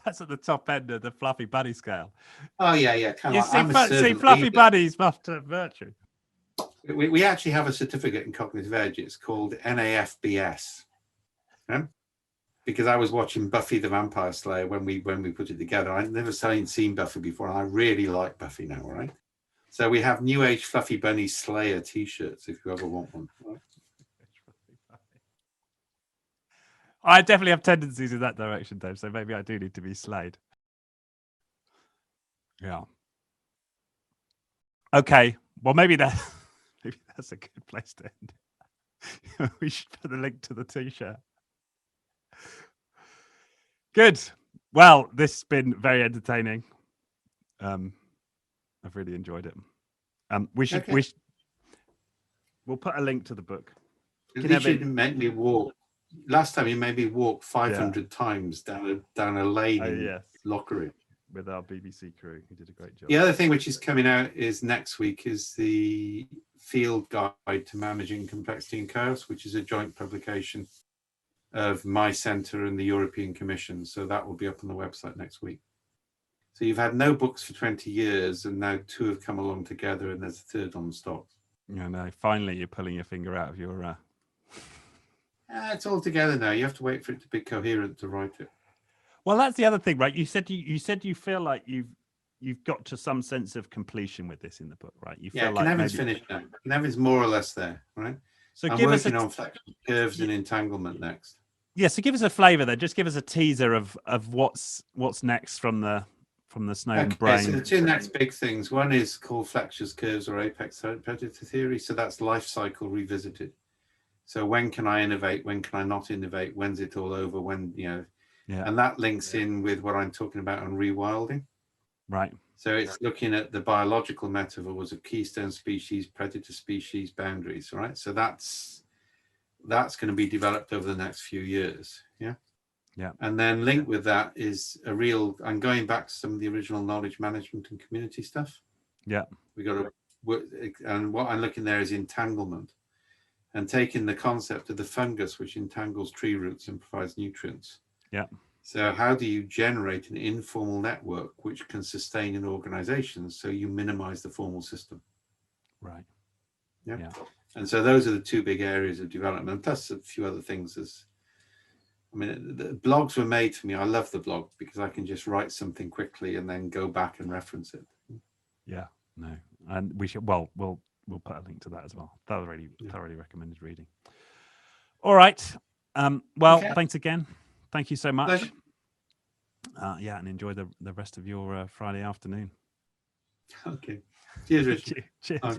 that's at the top end of the fluffy buddy scale? Oh yeah. See, fluffy buddies must have virtue. We actually have a certificate in cognitive edge. It's called NAFBS. Yeah? Because I was watching Buffy the Vampire Slayer when we put it together. I'd never seen Buffy before, and I really like Buffy now, right? So we have New Age Fluffy Bunny Slayer t-shirts if you ever want one. Right? I definitely have tendencies in that direction, Dave. So maybe I do need to be slayed. Yeah. Okay. Well, maybe that's a good place to end. We should put the link to the t-shirt. Good. Well, this has been very entertaining. I've really enjoyed it. We'll put a link to the book. At least you didn't make me walk. Last time you made me walk 500 times down a lane in Lockery. With our BBC crew, who did a great job. The other thing which is coming out is next week is the Field Guide to Managing Complexity and Chaos, which is a joint publication of my centre and the European Commission. So that will be up on the website next week. So you've had no books for 20 years, and now 2 have come along together, and there's a third on the stock. Yeah, no. Finally, you're pulling your finger out of your. It's all together now. You have to wait for it to be coherent to write it. Well, that's the other thing, right? You said you feel like you've got to some sense of completion with this in the book, right? You feel like Cynefin finished now. Cynefin more or less there, right? So I'm working on flexion curves and entanglement next. Yeah, so give us a flavour there. Just give us a teaser of what's next from the Snowden brain. So the 2 next big things. One is called flexures, curves, or apex predator theory. So that's life cycle revisited. So when can I innovate? When can I not innovate? When's it all over? When, and that links in with what I'm talking about on rewilding. Right. So it's looking at the biological metaphors of keystone species, predator species, boundaries, right? So that's going to be developed over the next few years. Yeah. Yeah. And then linked with that is I'm going back to some of the original knowledge management and community stuff. Yeah. We got to work, and what I'm looking there is entanglement, and taking the concept of the fungus, which entangles tree roots and provides nutrients. Yeah. So how do you generate an informal network which can sustain an organization so you minimize the formal system? Right. Yeah. And so those are the 2 big areas of development, plus a few other things. The blogs were made for me. I love the blog because I can just write something quickly and then go back and reference it. Yeah. No. And we should. Well, we'll put a link to that as well. That was really thoroughly recommended reading. All right. Thanks again. Thank you so much. And enjoy the rest of your Friday afternoon. Okay. Cheers, Richard. Cheers.